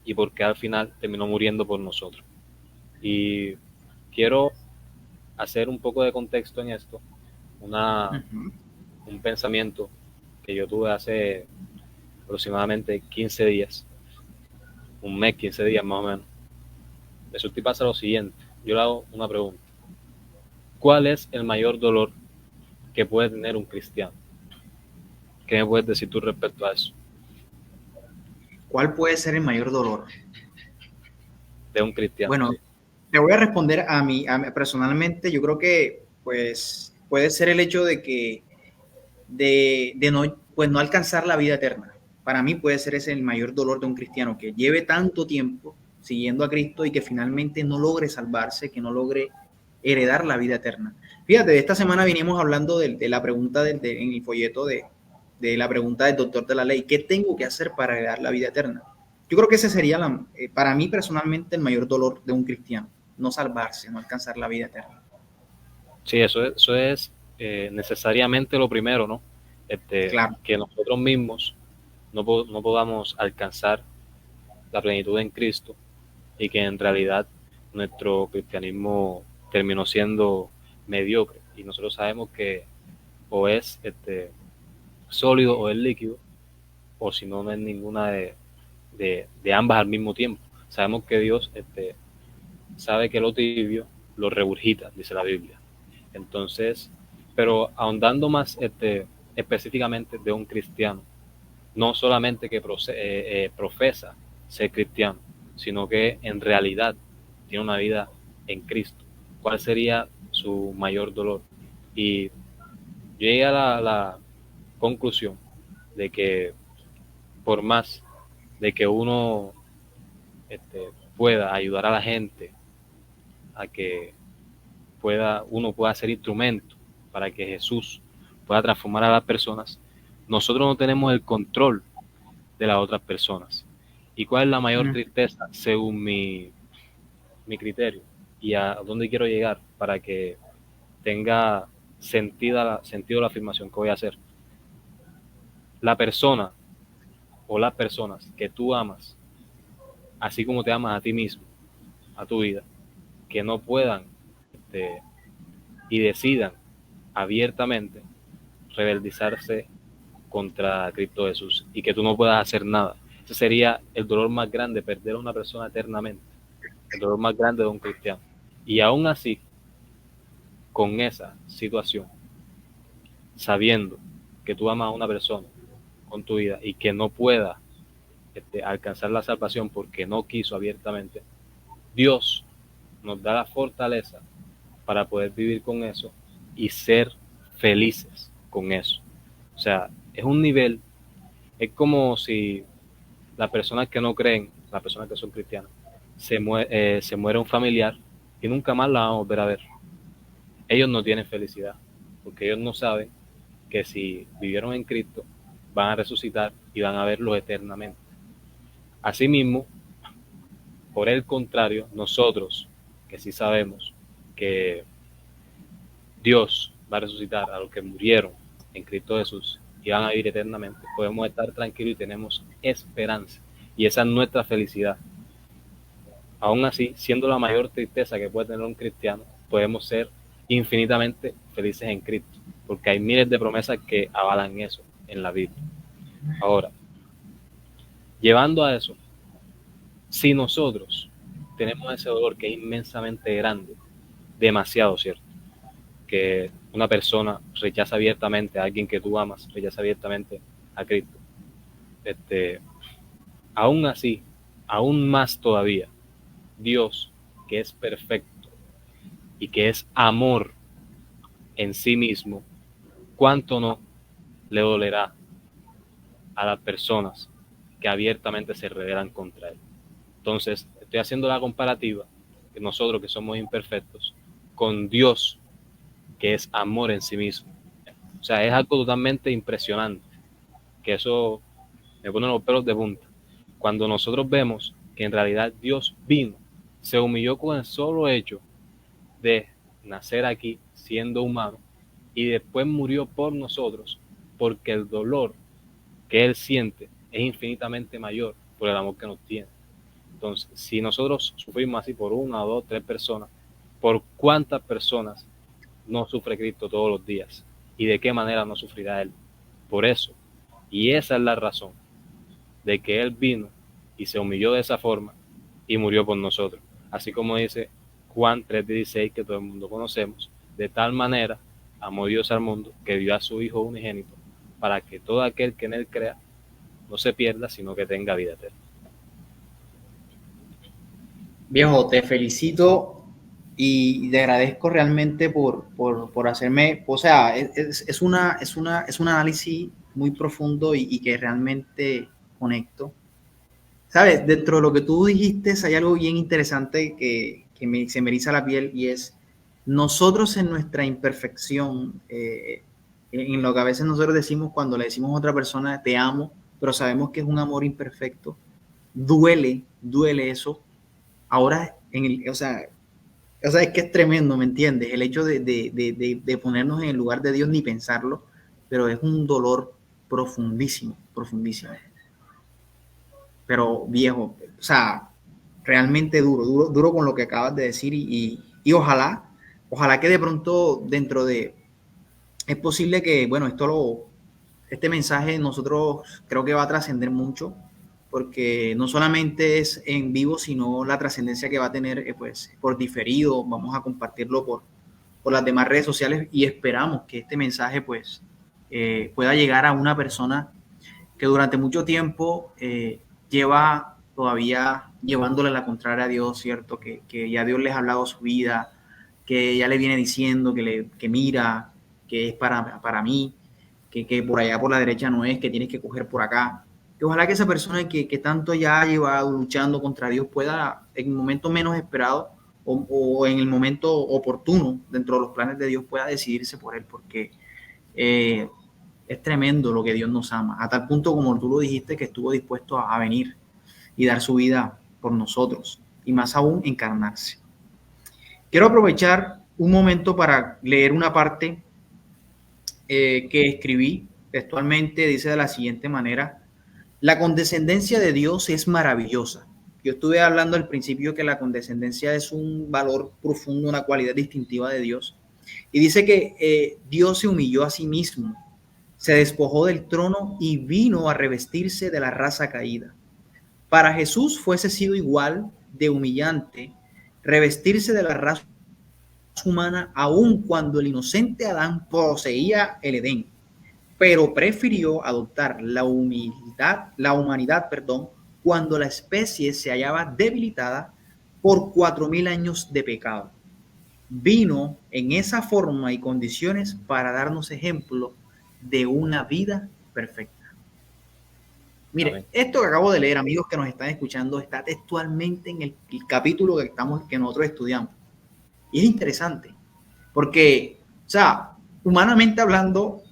¿Y por qué al final terminó muriendo por nosotros? Y quiero hacer un poco de contexto en esto, un pensamiento que yo tuve hace aproximadamente 15 días, un mes, 15 días más o menos. Resulta y pasa lo siguiente, yo le hago una pregunta. ¿Cuál es el mayor dolor que puede tener un cristiano? ¿Qué me puedes decir tú respecto a eso? ¿Cuál puede ser el mayor dolor de un cristiano? Bueno, te voy a responder a mí personalmente. Yo creo que pues puede ser el hecho de que de no, pues, no alcanzar la vida eterna. Para mí puede ser ese el mayor dolor de un cristiano, que lleve tanto tiempo siguiendo a Cristo y que finalmente no logre salvarse, que no logre heredar la vida eterna. Fíjate, de esta semana vinimos hablando de la pregunta en el folleto de la pregunta del doctor de la ley: ¿qué tengo que hacer para heredar la vida eterna? Yo creo que ese sería, para mí personalmente, el mayor dolor de un cristiano: no salvarse, no alcanzar la vida eterna. Sí, eso es necesariamente lo primero, ¿no? Claro. Que nosotros mismos no podamos alcanzar la plenitud en Cristo y que en realidad nuestro cristianismo terminó siendo mediocre. Y nosotros sabemos que o es sólido o es líquido, o si no, no es ninguna de ambas al mismo tiempo. Sabemos que Dios sabe que lo tibio lo regurgita, dice la Biblia. Entonces, pero ahondando más específicamente de un cristiano, no solamente que profesa ser cristiano, sino que en realidad tiene una vida en Cristo. ¿Cuál sería su mayor dolor? Y yo llegué a la conclusión de que por más de que uno pueda ayudar a la gente a que uno pueda ser instrumento para que Jesús pueda transformar a las personas, nosotros no tenemos el control de las otras personas. ¿Y cuál es la mayor tristeza según mi criterio? ¿Y a dónde quiero llegar para que tenga sentido la afirmación que voy a hacer? La persona o las personas que tú amas, así como te amas a ti mismo, a tu vida, que no puedan y decidan abiertamente rebeldizarse contra Cristo Jesús y que tú no puedas hacer nada. Ese sería el dolor más grande, perder a una persona eternamente, el dolor más grande de un cristiano. Y aún así, con esa situación, sabiendo que tú amas a una persona con tu vida y que no pueda alcanzar la salvación porque no quiso abiertamente, Dios nos da la fortaleza para poder vivir con eso y ser felices con eso. O sea, es un nivel, es como si las personas que no creen, las personas que son cristianas, se muere un familiar y nunca más la van a volver a ver. Ellos no tienen felicidad, porque ellos no saben que si vivieron en Cristo, van a resucitar y van a verlo eternamente. Asimismo, por el contrario, nosotros, que sí sabemos que Dios va a resucitar a los que murieron en Cristo Jesús y van a vivir eternamente, podemos estar tranquilos y tenemos esperanza. Y esa es nuestra felicidad. Aún así, siendo la mayor tristeza que puede tener un cristiano, podemos ser infinitamente felices en Cristo, porque hay miles de promesas que avalan eso en la Biblia. Ahora, llevando a eso, si nosotros tenemos ese dolor que es inmensamente grande, demasiado, ¿cierto? Que una persona rechaza abiertamente a alguien que tú amas, rechaza abiertamente a Cristo. Aún así, aún más todavía, Dios, que es perfecto y que es amor en sí mismo, ¿cuánto no le dolerá a las personas que abiertamente se rebelan contra él. Entonces, estoy haciendo la comparativa de nosotros que somos imperfectos con Dios, que es amor en sí mismo. O sea, es algo totalmente impresionante, que eso me pone los pelos de punta. Cuando nosotros vemos que en realidad Dios vino, se humilló con el solo hecho de nacer aquí siendo humano y después murió por nosotros, porque el dolor que Él siente es infinitamente mayor por el amor que nos tiene. Entonces, si nosotros sufrimos así por una, dos, tres personas, ¿por cuántas personas no sufre Cristo todos los días? ¿Y de qué manera no sufrirá Él? Por eso. Y esa es la razón de que Él vino y se humilló de esa forma y murió por nosotros. Así como dice Juan 3:16, que todo el mundo conocemos, de tal manera amó Dios al mundo que dio a su Hijo unigénito para que todo aquel que en Él crea no se pierda, sino que tenga vida eterna. Viejo, te felicito y te agradezco realmente por hacerme, o sea, es un análisis muy profundo y que realmente conecto. Sabes, dentro de lo que tú dijiste hay algo bien interesante que se me eriza la piel, y es nosotros en nuestra imperfección, en lo que a veces nosotros decimos cuando le decimos a otra persona te amo, pero sabemos que es un amor imperfecto, duele eso. Ahora, es que es tremendo, ¿me entiendes? El hecho de ponernos en el lugar de Dios, ni pensarlo, pero es un dolor profundísimo, profundísimo. Pero viejo, o sea, realmente duro con lo que acabas de decir, y ojalá que de pronto es posible que, bueno, este mensaje nosotros creo que va a trascender mucho, porque no solamente es en vivo, sino la trascendencia que va a tener pues por diferido. Vamos a compartirlo por las demás redes sociales, y esperamos que este mensaje pues pueda llegar a una persona que durante mucho tiempo lleva todavía llevándole la contraria a Dios, ¿cierto? Que ya Dios les ha hablado su vida, que ya le viene diciendo que mira, que es para mí, que por allá por la derecha no es, que tienes que coger por acá. Que ojalá que esa persona que tanto ya ha llevado luchando contra Dios pueda, en el momento menos esperado o en el momento oportuno dentro de los planes de Dios, pueda decidirse por él, porque es tremendo lo que Dios nos ama, a tal punto, como tú lo dijiste, que estuvo dispuesto a venir y dar su vida por nosotros, y más aún encarnarse. Quiero aprovechar un momento para leer una parte que escribí textualmente. Dice de la siguiente manera: la condescendencia de Dios es maravillosa. Yo estuve hablando al principio que la condescendencia es un valor profundo, una cualidad distintiva de Dios. Y dice que Dios se humilló a sí mismo, se despojó del trono y vino a revestirse de la raza caída. Para Jesús fuese sido igual de humillante revestirse de la raza humana, aun cuando el inocente Adán poseía el Edén, pero prefirió adoptar la humanidad, cuando la especie se hallaba debilitada por 4.000 años de pecado. Vino en esa forma y condiciones para darnos ejemplo de una vida perfecta. Mire, esto que acabo de leer, amigos que nos están escuchando, está textualmente en el capítulo que nosotros estudiamos. Y es interesante, porque, o sea, humanamente hablando,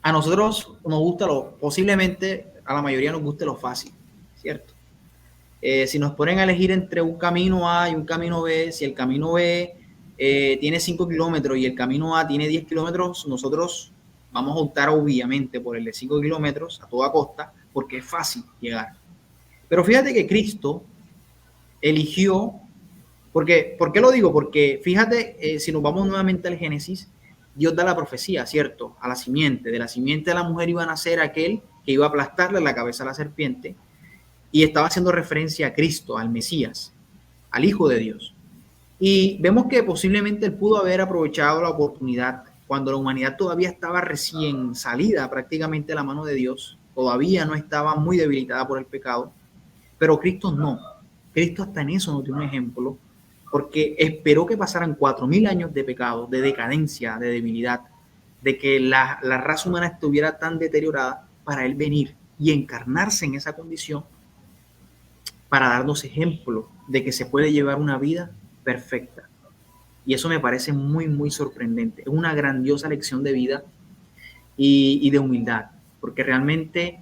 a nosotros nos gusta posiblemente a la mayoría nos guste lo fácil, ¿cierto? Si nos ponen a elegir entre un camino A y un camino B, si el camino B tiene 5 kilómetros y el camino A tiene 10 kilómetros, nosotros vamos a optar obviamente por el de 5 kilómetros a toda costa, porque es fácil llegar. Pero fíjate que Cristo eligió, ¿por qué lo digo? Porque fíjate, si nos vamos nuevamente al Génesis, Dios da la profecía, ¿cierto? A la simiente, de la simiente de la mujer iba a nacer aquel que iba a aplastarle la cabeza a la serpiente, y estaba haciendo referencia a Cristo, al Mesías, al Hijo de Dios. Y vemos que posiblemente él pudo haber aprovechado la oportunidad cuando la humanidad todavía estaba recién salida prácticamente de la mano de Dios, todavía no estaba muy debilitada por el pecado, pero Cristo no. Cristo hasta en eso nos dio un ejemplo, porque esperó que pasaran 4.000 años de pecado, de decadencia, de debilidad, de que la raza humana estuviera tan deteriorada, para Él venir y encarnarse en esa condición para darnos ejemplo de que se puede llevar una vida perfecta. Y eso me parece muy, muy sorprendente. Es una grandiosa lección de vida y de humildad, porque realmente,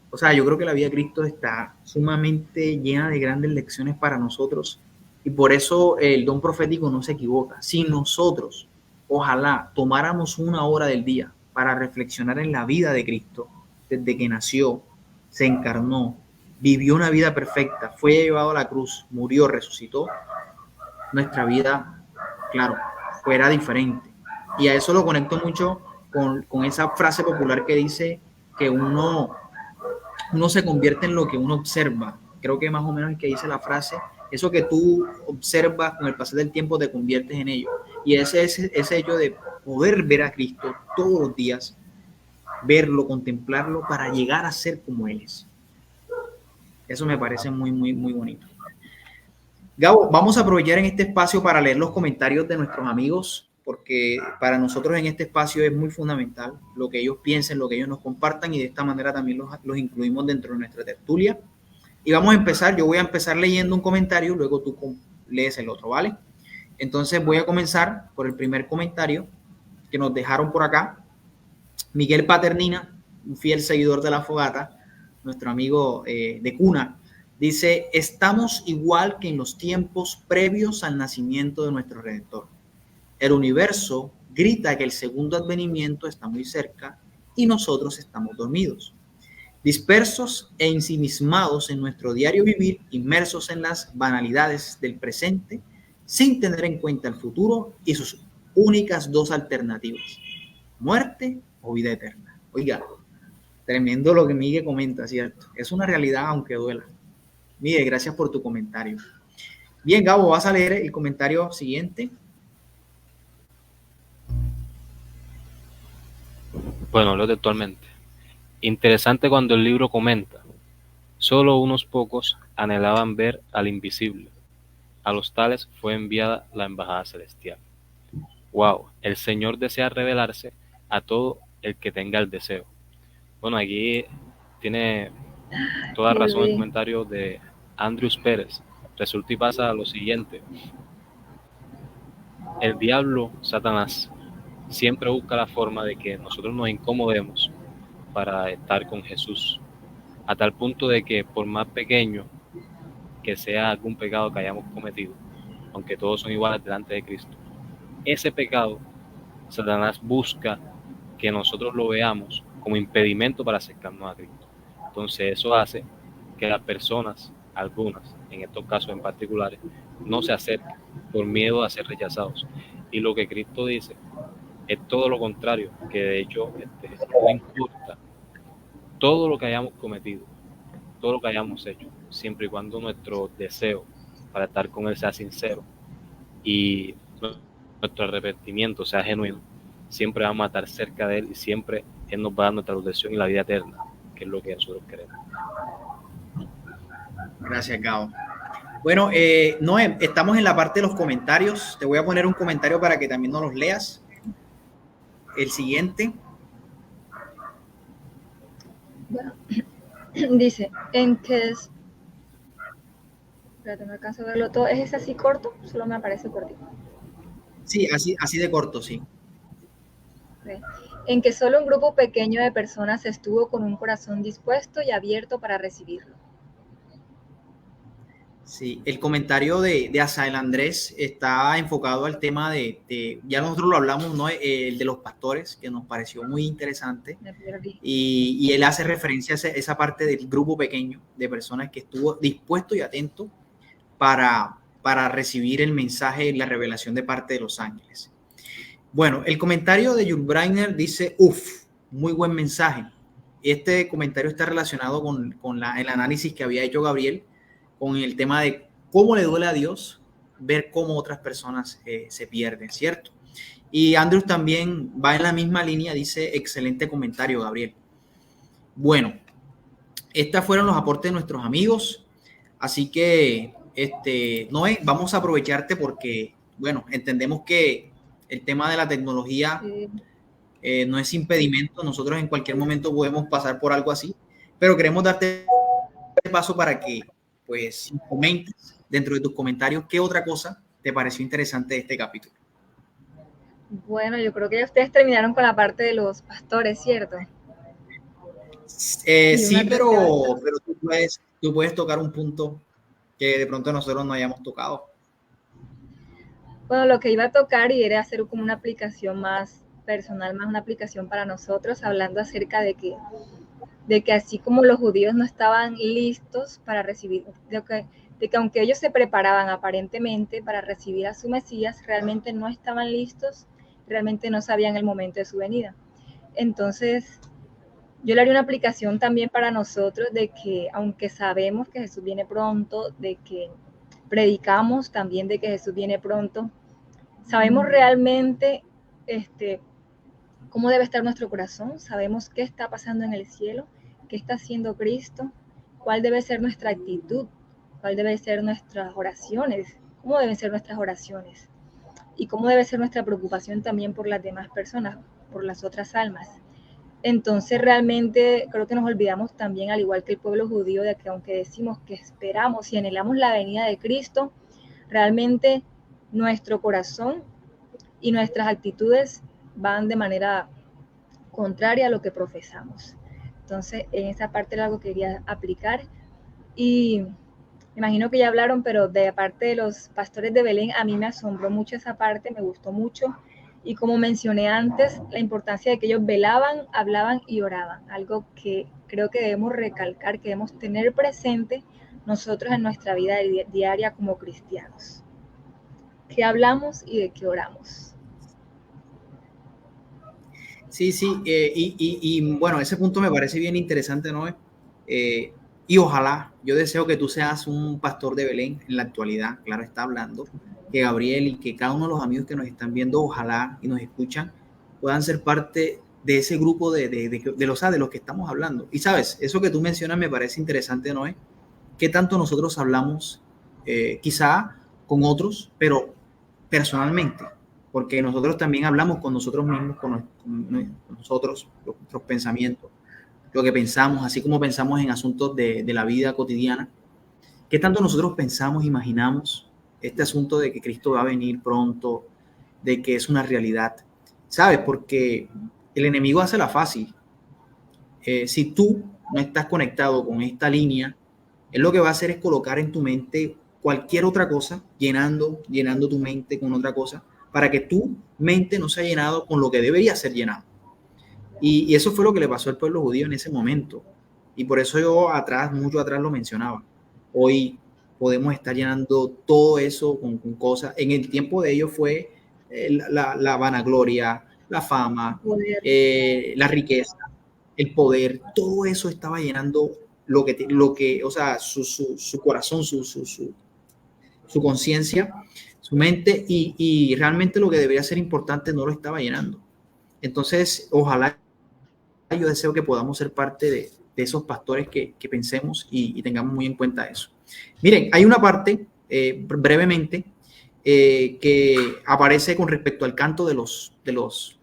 o sea, yo creo que la vida de Cristo está sumamente llena de grandes lecciones para nosotros y por eso el don profético no se equivoca. Si nosotros, ojalá, tomáramos una hora del día para reflexionar en la vida de Cristo, desde que nació, se encarnó, vivió una vida perfecta, fue llevado a la cruz, murió, resucitó, nuestra vida, claro, fuera diferente. Y a eso lo conecto mucho con esa frase popular que dice que uno se convierte en lo que uno observa. Creo que más o menos es que dice la frase, eso que tú observas con el pasar del tiempo te conviertes en ello. Y ese hecho de poder ver a Cristo todos los días, verlo, contemplarlo para llegar a ser como Él es. Eso me parece muy, muy, muy bonito. Gabo, vamos a aprovechar en este espacio para leer los comentarios de nuestros amigos, porque para nosotros en este espacio es muy fundamental lo que ellos piensen, lo que ellos nos compartan, y de esta manera también los incluimos dentro de nuestra tertulia. Y vamos a empezar, yo voy a empezar leyendo un comentario, luego tú lees el otro, ¿vale? Entonces voy a comenzar por el primer comentario que nos dejaron por acá. Miguel Paternina, un fiel seguidor de La Fogata, nuestro amigo de cuna, dice: estamos igual que en los tiempos previos al nacimiento de nuestro Redentor. El universo grita que el segundo advenimiento está muy cerca y nosotros estamos dormidos, dispersos e ensimismados en nuestro diario vivir, inmersos en las banalidades del presente, sin tener en cuenta el futuro y sus únicas dos alternativas: muerte o vida eterna. Oiga, tremendo lo que Miguel comenta, ¿cierto? Es una realidad aunque duela. Miguel, gracias por tu comentario. Bien, Gabo, vas a leer el comentario siguiente. Bueno, leo textualmente. Interesante cuando el libro comenta: solo unos pocos anhelaban ver al invisible. A los tales fue enviada la embajada celestial. Wow, el Señor desea revelarse a todo el que tenga el deseo. Bueno, aquí tiene toda razón el comentario de Andrews Pérez. Resulta y pasa lo siguiente: el diablo, Satanás, siempre busca la forma de que nosotros nos incomodemos para estar con Jesús, a tal punto de que por más pequeño que sea algún pecado que hayamos cometido, aunque todos son iguales delante de Cristo, ese pecado Satanás busca que nosotros lo veamos como impedimento para acercarnos a Cristo. Entonces eso hace que las personas, algunas, en estos casos en particulares, no se acerquen por miedo a ser rechazados. Y lo que Cristo dice es todo lo contrario, que de hecho no importa todo lo que hayamos cometido, todo lo que hayamos hecho, siempre y cuando nuestro deseo para estar con Él sea sincero y nuestro arrepentimiento sea genuino, siempre vamos a estar cerca de Él y siempre Él nos va a dar nuestra protección y la vida eterna, que es lo que nosotros queremos. Gracias, Gabo. Bueno, Noé, estamos en la parte de los comentarios. Te voy a poner un comentario para que también nos los leas. El siguiente. Bueno, dice, en que es... Espérate, no alcanzo a verlo todo. ¿Es así corto? Solo me aparece cortito. Sí, así de corto, sí. Okay. En que solo un grupo pequeño de personas estuvo con un corazón dispuesto y abierto para recibirlo. Sí, el comentario de Asael Andrés está enfocado al tema de ya nosotros lo hablamos, ¿no? El de los pastores, que nos pareció muy interesante. Y él hace referencia a esa parte del grupo pequeño de personas que estuvo dispuesto y atento para recibir el mensaje y la revelación de parte de los ángeles. Bueno, el comentario de Jules Breiner dice: muy buen mensaje. Este comentario está relacionado con el análisis que había hecho Gabriel, con el tema de cómo le duele a Dios ver cómo otras personas se pierden, ¿cierto? Y Andrews también va en la misma línea, dice: excelente comentario, Gabriel. Bueno, estos fueron los aportes de nuestros amigos, así que, Noé, vamos a aprovecharte porque, bueno, entendemos que el tema de la tecnología no es impedimento, nosotros en cualquier momento podemos pasar por algo así, pero queremos darte este paso para que pues comentes dentro de tus comentarios qué otra cosa te pareció interesante de este capítulo. Bueno, yo creo que ya ustedes terminaron con la parte de los pastores, ¿cierto? Sí, pero tú puedes tocar un punto que de pronto nosotros no hayamos tocado. Bueno, lo que iba a tocar y era hacer como una aplicación más personal, más una aplicación para nosotros, hablando acerca de que así como los judíos no estaban listos para recibir, de que aunque ellos se preparaban aparentemente para recibir a su Mesías, realmente no estaban listos, realmente no sabían el momento de su venida. Entonces, yo le haría una aplicación también para nosotros de que aunque sabemos que Jesús viene pronto, de que predicamos también de que Jesús viene pronto, sabemos realmente cómo debe estar nuestro corazón, sabemos qué está pasando en el cielo, qué está haciendo Cristo, cuál debe ser nuestra actitud, cuál debe ser nuestras oraciones, cómo deben ser nuestras oraciones y cómo debe ser nuestra preocupación también por las demás personas, por las otras almas. Entonces realmente creo que nos olvidamos también, al igual que el pueblo judío, de que aunque decimos que esperamos y anhelamos la venida de Cristo, realmente nuestro corazón y nuestras actitudes van de manera contraria a lo que profesamos. Entonces, en esa parte era algo que quería aplicar. Y me imagino que ya hablaron, pero de parte de los pastores de Belén, a mí me asombró mucho esa parte, me gustó mucho. Y como mencioné antes, la importancia de que ellos velaban, hablaban y oraban, algo que creo que debemos recalcar, que debemos tener presente nosotros en nuestra vida diaria como cristianos. ¿Qué hablamos y de qué oramos? Sí, y bueno, ese punto me parece bien interesante, ¿no? Y ojalá, yo deseo que tú seas un pastor de Belén en la actualidad, claro está hablando, que Gabriel y que cada uno de los amigos que nos están viendo, ojalá y nos escuchan, puedan ser parte de ese grupo de los que estamos hablando. Y sabes, eso que tú mencionas me parece interesante, ¿no? ¿Qué tanto nosotros hablamos, quizá con otros, pero personalmente? Porque nosotros también hablamos con nosotros mismos, con nosotros, nuestros pensamientos, lo que pensamos, así como pensamos en asuntos de la vida cotidiana. ¿Qué tanto nosotros pensamos, imaginamos este asunto de que Cristo va a venir pronto, de que es una realidad? ¿Sabes? Porque el enemigo hace la fácil. Si tú no estás conectado con esta línea, él lo que va a hacer es colocar en tu mente cualquier otra cosa, llenando tu mente con otra cosa, para que tu mente no sea llenado con lo que debería ser llenado. Y eso fue lo que le pasó al pueblo judío en ese momento. Y por eso yo mucho atrás lo mencionaba. Hoy podemos estar llenando todo eso con cosas. En el tiempo de ellos fue la vanagloria, la fama, la riqueza, el poder. Todo eso estaba llenando o sea, su corazón, su conciencia, su mente, y realmente lo que debería ser importante no lo estaba llenando. Entonces, ojalá, yo deseo que podamos ser parte de esos pastores que pensemos y tengamos muy en cuenta eso. Miren, hay una parte, brevemente, que aparece con respecto al canto de los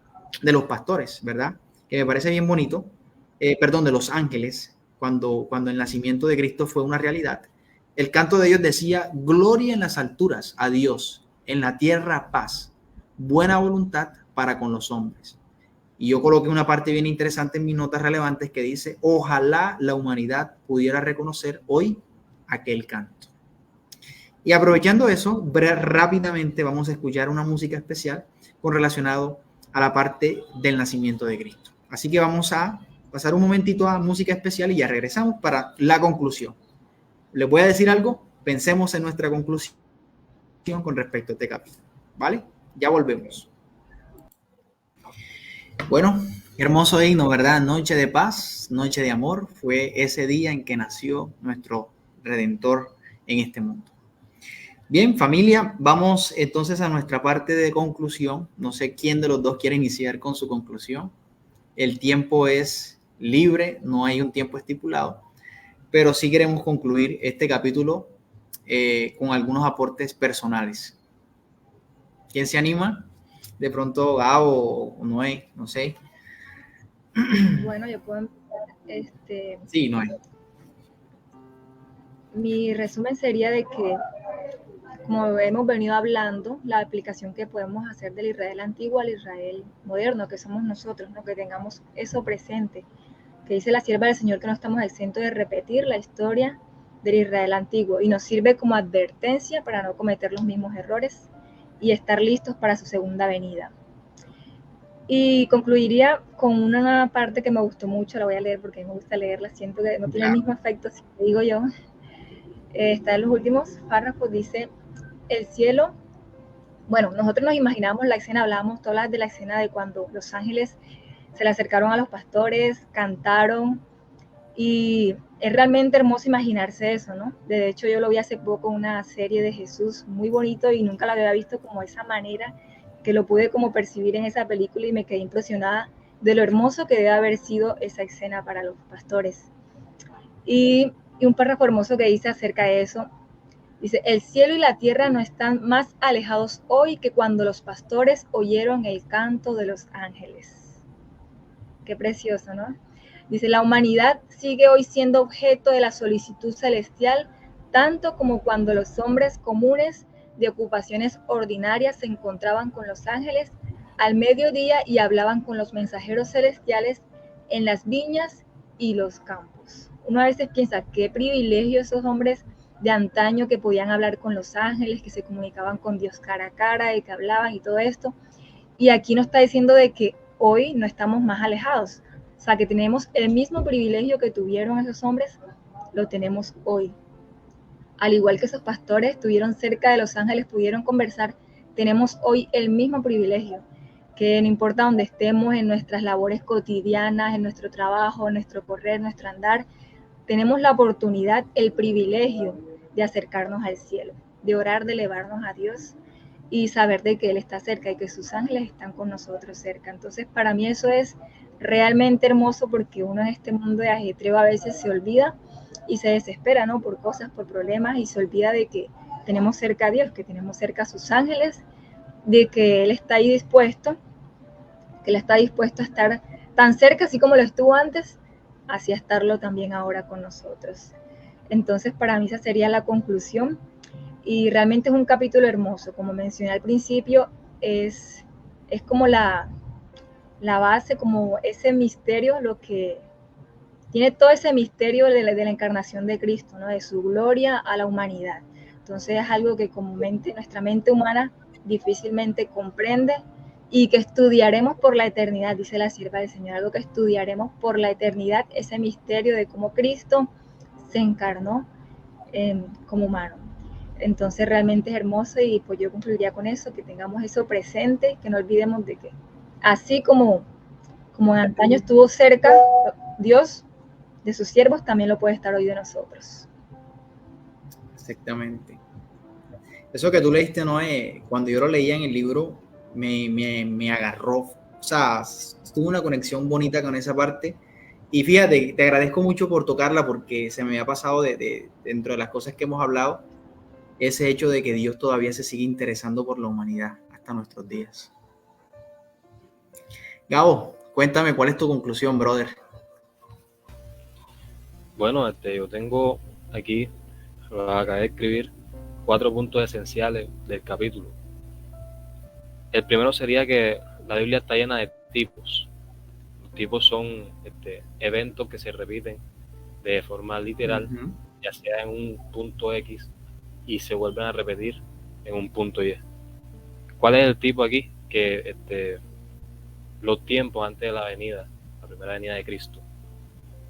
pastores, ¿verdad? Que me parece bien bonito, de los ángeles, cuando el nacimiento de Cristo fue una realidad. El canto de ellos decía: gloria en las alturas a Dios, en la tierra paz, buena voluntad para con los hombres. Y yo coloqué una parte bien interesante en mis notas relevantes que dice: ojalá la humanidad pudiera reconocer hoy aquel canto. Y aprovechando eso, rápidamente vamos a escuchar una música especial relacionado a la parte del nacimiento de Cristo. Así que vamos a pasar un momentito a música especial y ya regresamos para la conclusión. ¿Les voy a decir algo? Pensemos en nuestra conclusión con respecto a este capítulo, ¿vale? Ya volvemos. Bueno, hermoso himno, ¿verdad? Noche de paz, noche de amor, fue ese día en que nació nuestro Redentor en este mundo. Bien, familia, vamos entonces a nuestra parte de conclusión. No sé quién de los dos quiere iniciar con su conclusión. El tiempo es libre, no hay un tiempo estipulado, pero sí queremos concluir este capítulo con algunos aportes personales. ¿Quién se anima? De pronto Gabo o Noé, no sé. Bueno, yo puedo empezar. Sí, Noé. Mi resumen sería de que, como hemos venido hablando, la aplicación que podemos hacer del Israel antiguo al Israel moderno, que somos nosotros, ¿no? Que tengamos eso presente, que dice la sierva del Señor que no estamos exentos de repetir la historia del Israel antiguo y nos sirve como advertencia para no cometer los mismos errores y estar listos para su segunda venida. Y concluiría con una parte que me gustó mucho, la voy a leer porque me gusta leerla, siento que no tiene el mismo efecto si te digo yo. Está en los últimos párrafos, dice, el cielo, bueno, nosotros nos imaginamos la escena, hablábamos todas de la escena de cuando los ángeles se le acercaron a los pastores, cantaron, y es realmente hermoso imaginarse eso, ¿no? De hecho, yo lo vi hace poco, una serie de Jesús muy bonito y nunca la había visto como de esa manera, que lo pude como percibir en esa película y me quedé impresionada de lo hermoso que debe haber sido esa escena para los pastores. Y un párrafo hermoso que dice acerca de eso, dice, el cielo y la tierra no están más alejados hoy que cuando los pastores oyeron el canto de los ángeles. Qué precioso, ¿no? Dice, la humanidad sigue hoy siendo objeto de la solicitud celestial, tanto como cuando los hombres comunes de ocupaciones ordinarias se encontraban con los ángeles al mediodía y hablaban con los mensajeros celestiales en las viñas y los campos. Uno a veces piensa, qué privilegio esos hombres de antaño que podían hablar con los ángeles, que se comunicaban con Dios cara a cara y que hablaban y todo esto. Y aquí nos está diciendo de que hoy no estamos más alejados. O sea, que tenemos el mismo privilegio que tuvieron esos hombres, lo tenemos hoy. Al igual que esos pastores estuvieron cerca de los ángeles, pudieron conversar, tenemos hoy el mismo privilegio, que no importa dónde estemos, en nuestras labores cotidianas, en nuestro trabajo, en nuestro correr, nuestro andar, tenemos la oportunidad, el privilegio de acercarnos al cielo, de orar, de elevarnos a Dios y saber de que Él está cerca y que sus ángeles están con nosotros cerca. Entonces, para mí eso es realmente hermoso porque uno en este mundo de ajetreo a veces se olvida y se desespera, ¿no? Por cosas, por problemas y se olvida de que tenemos cerca a Dios, que tenemos cerca a sus ángeles, de que Él está ahí dispuesto, que Él está dispuesto a estar tan cerca así como lo estuvo antes, así a estarlo también ahora con nosotros. Entonces, para mí esa sería la conclusión y realmente es un capítulo hermoso, como mencioné al principio, es como la base, como ese misterio, lo que tiene todo ese misterio de la encarnación de Cristo, ¿no? De su gloria a la humanidad. Entonces es algo que comúnmente nuestra mente humana difícilmente comprende y que estudiaremos por la eternidad, dice la sierva del Señor, algo que estudiaremos por la eternidad, ese misterio de cómo Cristo se encarnó como humano. Entonces realmente es hermoso y pues yo concluiría con eso, que tengamos eso presente, que no olvidemos de que así como en antaño estuvo cerca Dios de sus siervos, también lo puede estar hoy de nosotros. Exactamente. Eso que tú leíste, Noé, cuando yo lo leía en el libro, me agarró. O sea, tuve una conexión bonita con esa parte. Y fíjate, te agradezco mucho por tocarla porque se me había pasado dentro de las cosas que hemos hablado, ese hecho de que Dios todavía se sigue interesando por la humanidad hasta nuestros días. Gabo, cuéntame cuál es tu conclusión, brother. Bueno, yo tengo aquí, lo acabé de escribir, 4 puntos esenciales del capítulo. El primero sería que la Biblia está llena de tipos. Los tipos son eventos que se repiten de forma literal, ya sea en un punto X y se vuelven a repetir en un punto Y. ¿Cuál es el tipo aquí? Que los tiempos antes de la primera venida de Cristo,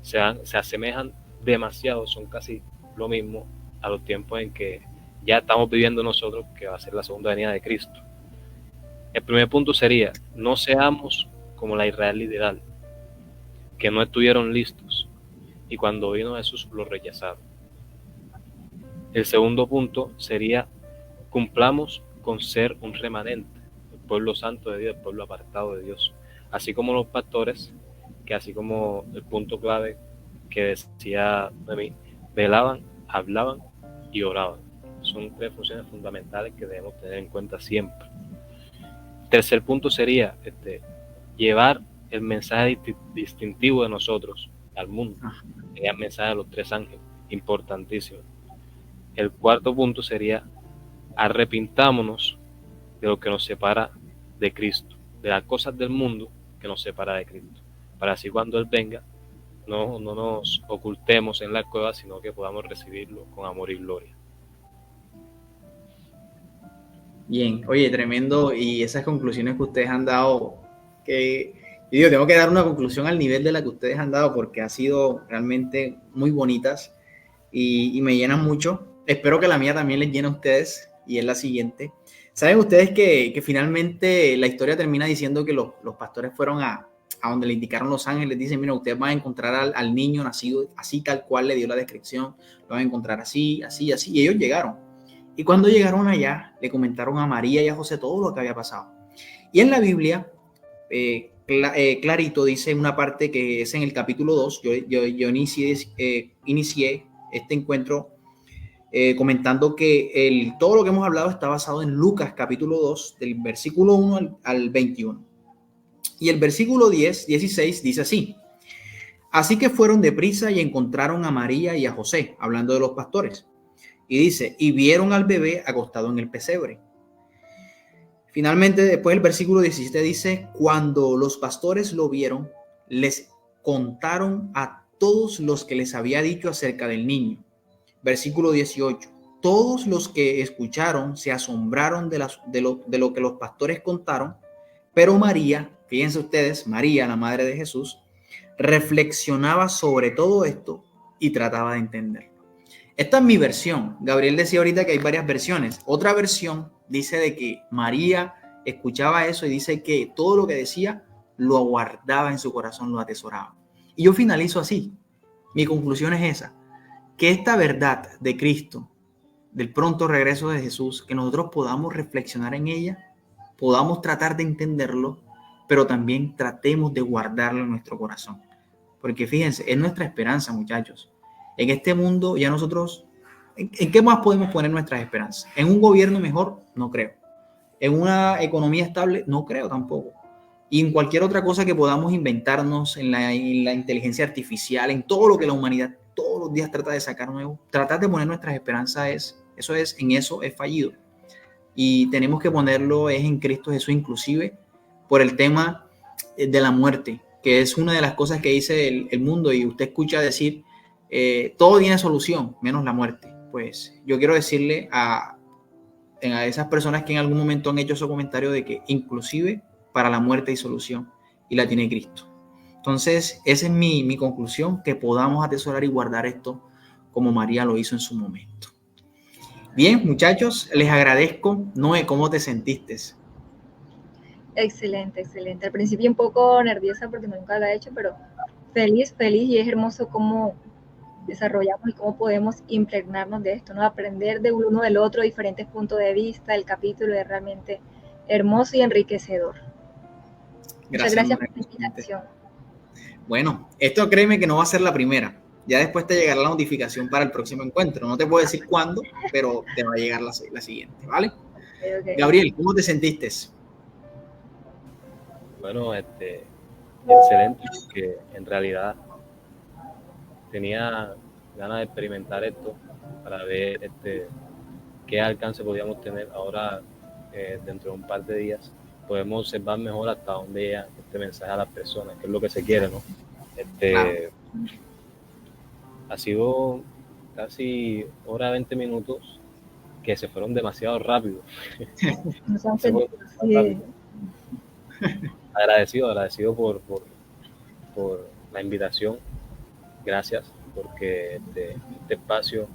se asemejan demasiado, son casi lo mismo a los tiempos en que ya estamos viviendo nosotros, que va a ser la segunda venida de Cristo. El primer punto sería, no seamos como la Israel literal, que no estuvieron listos y cuando vino Jesús lo rechazaron. El segundo punto sería, cumplamos con ser un remanente, el pueblo santo de Dios, el pueblo apartado de Dios, así como los pastores, que así como el punto clave que decía de mí, velaban, hablaban y oraban. Son 3 funciones fundamentales que debemos tener en cuenta siempre. tercer punto sería llevar el mensaje distintivo de nosotros al mundo. Sería el mensaje de los 3 ángeles, importantísimo. El cuarto punto sería arrepintámonos de lo que nos separa de Cristo, de las cosas del mundo que nos separa de Cristo, para así cuando Él venga no nos ocultemos en la cueva, sino que podamos recibirlo con amor y gloria. Bien, oye, tremendo, y esas conclusiones que ustedes han dado, que yo digo, tengo que dar una conclusión al nivel de la que ustedes han dado, porque ha sido realmente muy bonitas y me llenan mucho. Espero que la mía también les llene a ustedes, y es la siguiente. ¿Saben ustedes que finalmente la historia termina diciendo que los pastores fueron a donde le indicaron los ángeles? Dicen, mira, ustedes van a encontrar al niño nacido así tal cual le dio la descripción, lo van a encontrar así, así, así, y ellos llegaron. Y cuando llegaron allá, le comentaron a María y a José todo lo que había pasado. Y en la Biblia, clarito dice una parte que es en el capítulo 2, yo inicié este encuentro comentando que todo lo que hemos hablado está basado en Lucas capítulo 2, del versículo 1 al 21. Y el versículo 16 dice así: así que fueron deprisa y encontraron a María y a José, hablando de los pastores. Y dice, y vieron al bebé acostado en el pesebre. Finalmente, después el versículo 17 dice, cuando los pastores lo vieron, les contaron a todos los que les había dicho acerca del niño. Versículo 18, todos los que escucharon se asombraron de lo que los pastores contaron, pero María, fíjense ustedes, María, la madre de Jesús, reflexionaba sobre todo esto y trataba de entenderlo. Esta es mi versión. Gabriel decía ahorita que hay varias versiones. Otra versión dice de que María escuchaba eso y dice que todo lo que decía lo guardaba en su corazón, lo atesoraba. Y yo finalizo así. Mi conclusión es esa, que esta verdad de Cristo, del pronto regreso de Jesús, que nosotros podamos reflexionar en ella, podamos tratar de entenderlo, pero también tratemos de guardarlo en nuestro corazón. Porque fíjense, es nuestra esperanza, muchachos. En este mundo ya nosotros, ¿en qué más podemos poner nuestras esperanzas? ¿En un gobierno mejor? No creo. ¿En una economía estable? No creo tampoco. Y en cualquier otra cosa que podamos inventarnos, en la inteligencia artificial, en todo lo que la humanidad todos los días trata de sacar nuevo, tratar de poner nuestras esperanzas en eso es fallido. Y tenemos que ponerlo en Cristo Jesús, inclusive por el tema de la muerte, que es una de las cosas que dice el mundo, y usted escucha decir, todo tiene solución, menos la muerte. Pues yo quiero decirle a esas personas que en algún momento han hecho ese comentario de que inclusive para la muerte hay solución, y la tiene Cristo. Entonces, esa es mi conclusión, que podamos atesorar y guardar esto como María lo hizo en su momento. Bien, muchachos, les agradezco. Noé, ¿cómo te sentiste? Excelente, excelente. Al principio un poco nerviosa porque nunca la he hecho, pero feliz, y es hermoso cómo desarrollamos y cómo podemos impregnarnos de esto, ¿no? Aprender de uno del otro, diferentes puntos de vista. El capítulo es realmente hermoso y enriquecedor. Muchas gracias por la invitación. Bueno, esto créeme que no va a ser la primera. Ya después te llegará la notificación para el próximo encuentro. No te puedo decir cuándo, pero te va a llegar la siguiente, ¿vale? Okay. Gabriel, ¿cómo te sentiste? Bueno, excelente, porque en realidad tenía ganas de experimentar esto para ver qué alcance podíamos tener. Ahora, dentro de un par de días, podemos observar mejor hasta dónde llega este mensaje a las personas, que es lo que se quiere, ¿no? Claro. Ha sido casi hora 20 minutos que se fueron demasiado rápido. Agradecido por la invitación. Gracias, porque este espacio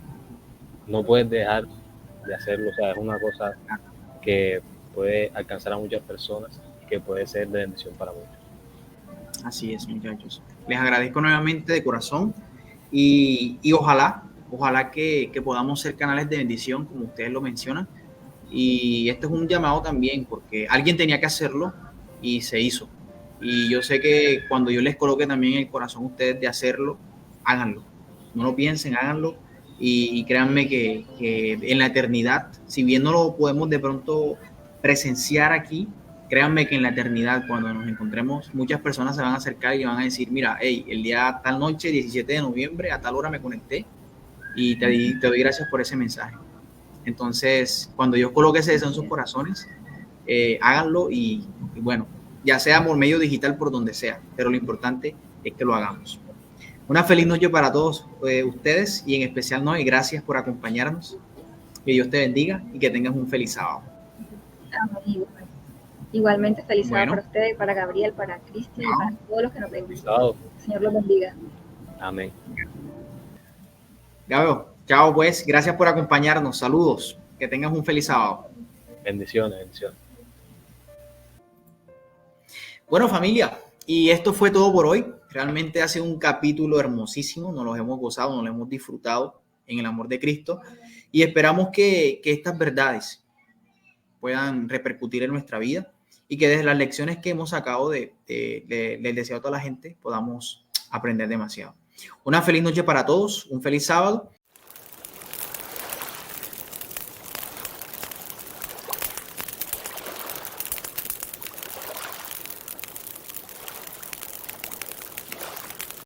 no puedes dejar de hacerlo. O sea, es una cosa que puede alcanzar a muchas personas y que puede ser de bendición para muchos. Así es, muchachos. Les agradezco nuevamente de corazón y ojalá que podamos ser canales de bendición, como ustedes lo mencionan. Y este es un llamado también, porque alguien tenía que hacerlo y se hizo. Y yo sé que cuando yo les coloque también en el corazón a ustedes de hacerlo, háganlo. No lo piensen, háganlo. Y créanme que en la eternidad, si bien no lo podemos de pronto presenciar aquí, créanme que en la eternidad, cuando nos encontremos, muchas personas se van a acercar y van a decir, mira, hey, el día tal noche, 17 de noviembre, a tal hora me conecté y te doy gracias por ese mensaje. Entonces, cuando Dios coloque ese deseo en sus corazones, háganlo y bueno, ya sea por medio digital, por donde sea, pero lo importante es que lo hagamos. Una feliz noche para todos ustedes y en especial Noé, gracias por acompañarnos. Que Dios te bendiga y que tengas un feliz sábado. Amén. Igualmente feliz sábado Bueno. para ustedes, para Gabriel, para Cristian y para todos los que nos ven. Señor los bendiga. Amén. Gabo, chao pues, gracias por acompañarnos, saludos, que tengas un feliz sábado. Bendiciones, bendiciones. Bueno, familia, y esto fue todo por hoy. Realmente ha sido un capítulo hermosísimo, nos lo hemos gozado, nos lo hemos disfrutado en el amor de Cristo y esperamos que estas verdades puedan repercutir en nuestra vida y que desde las lecciones que hemos sacado del deseo a toda la gente podamos aprender demasiado. Una feliz noche para todos, un feliz sábado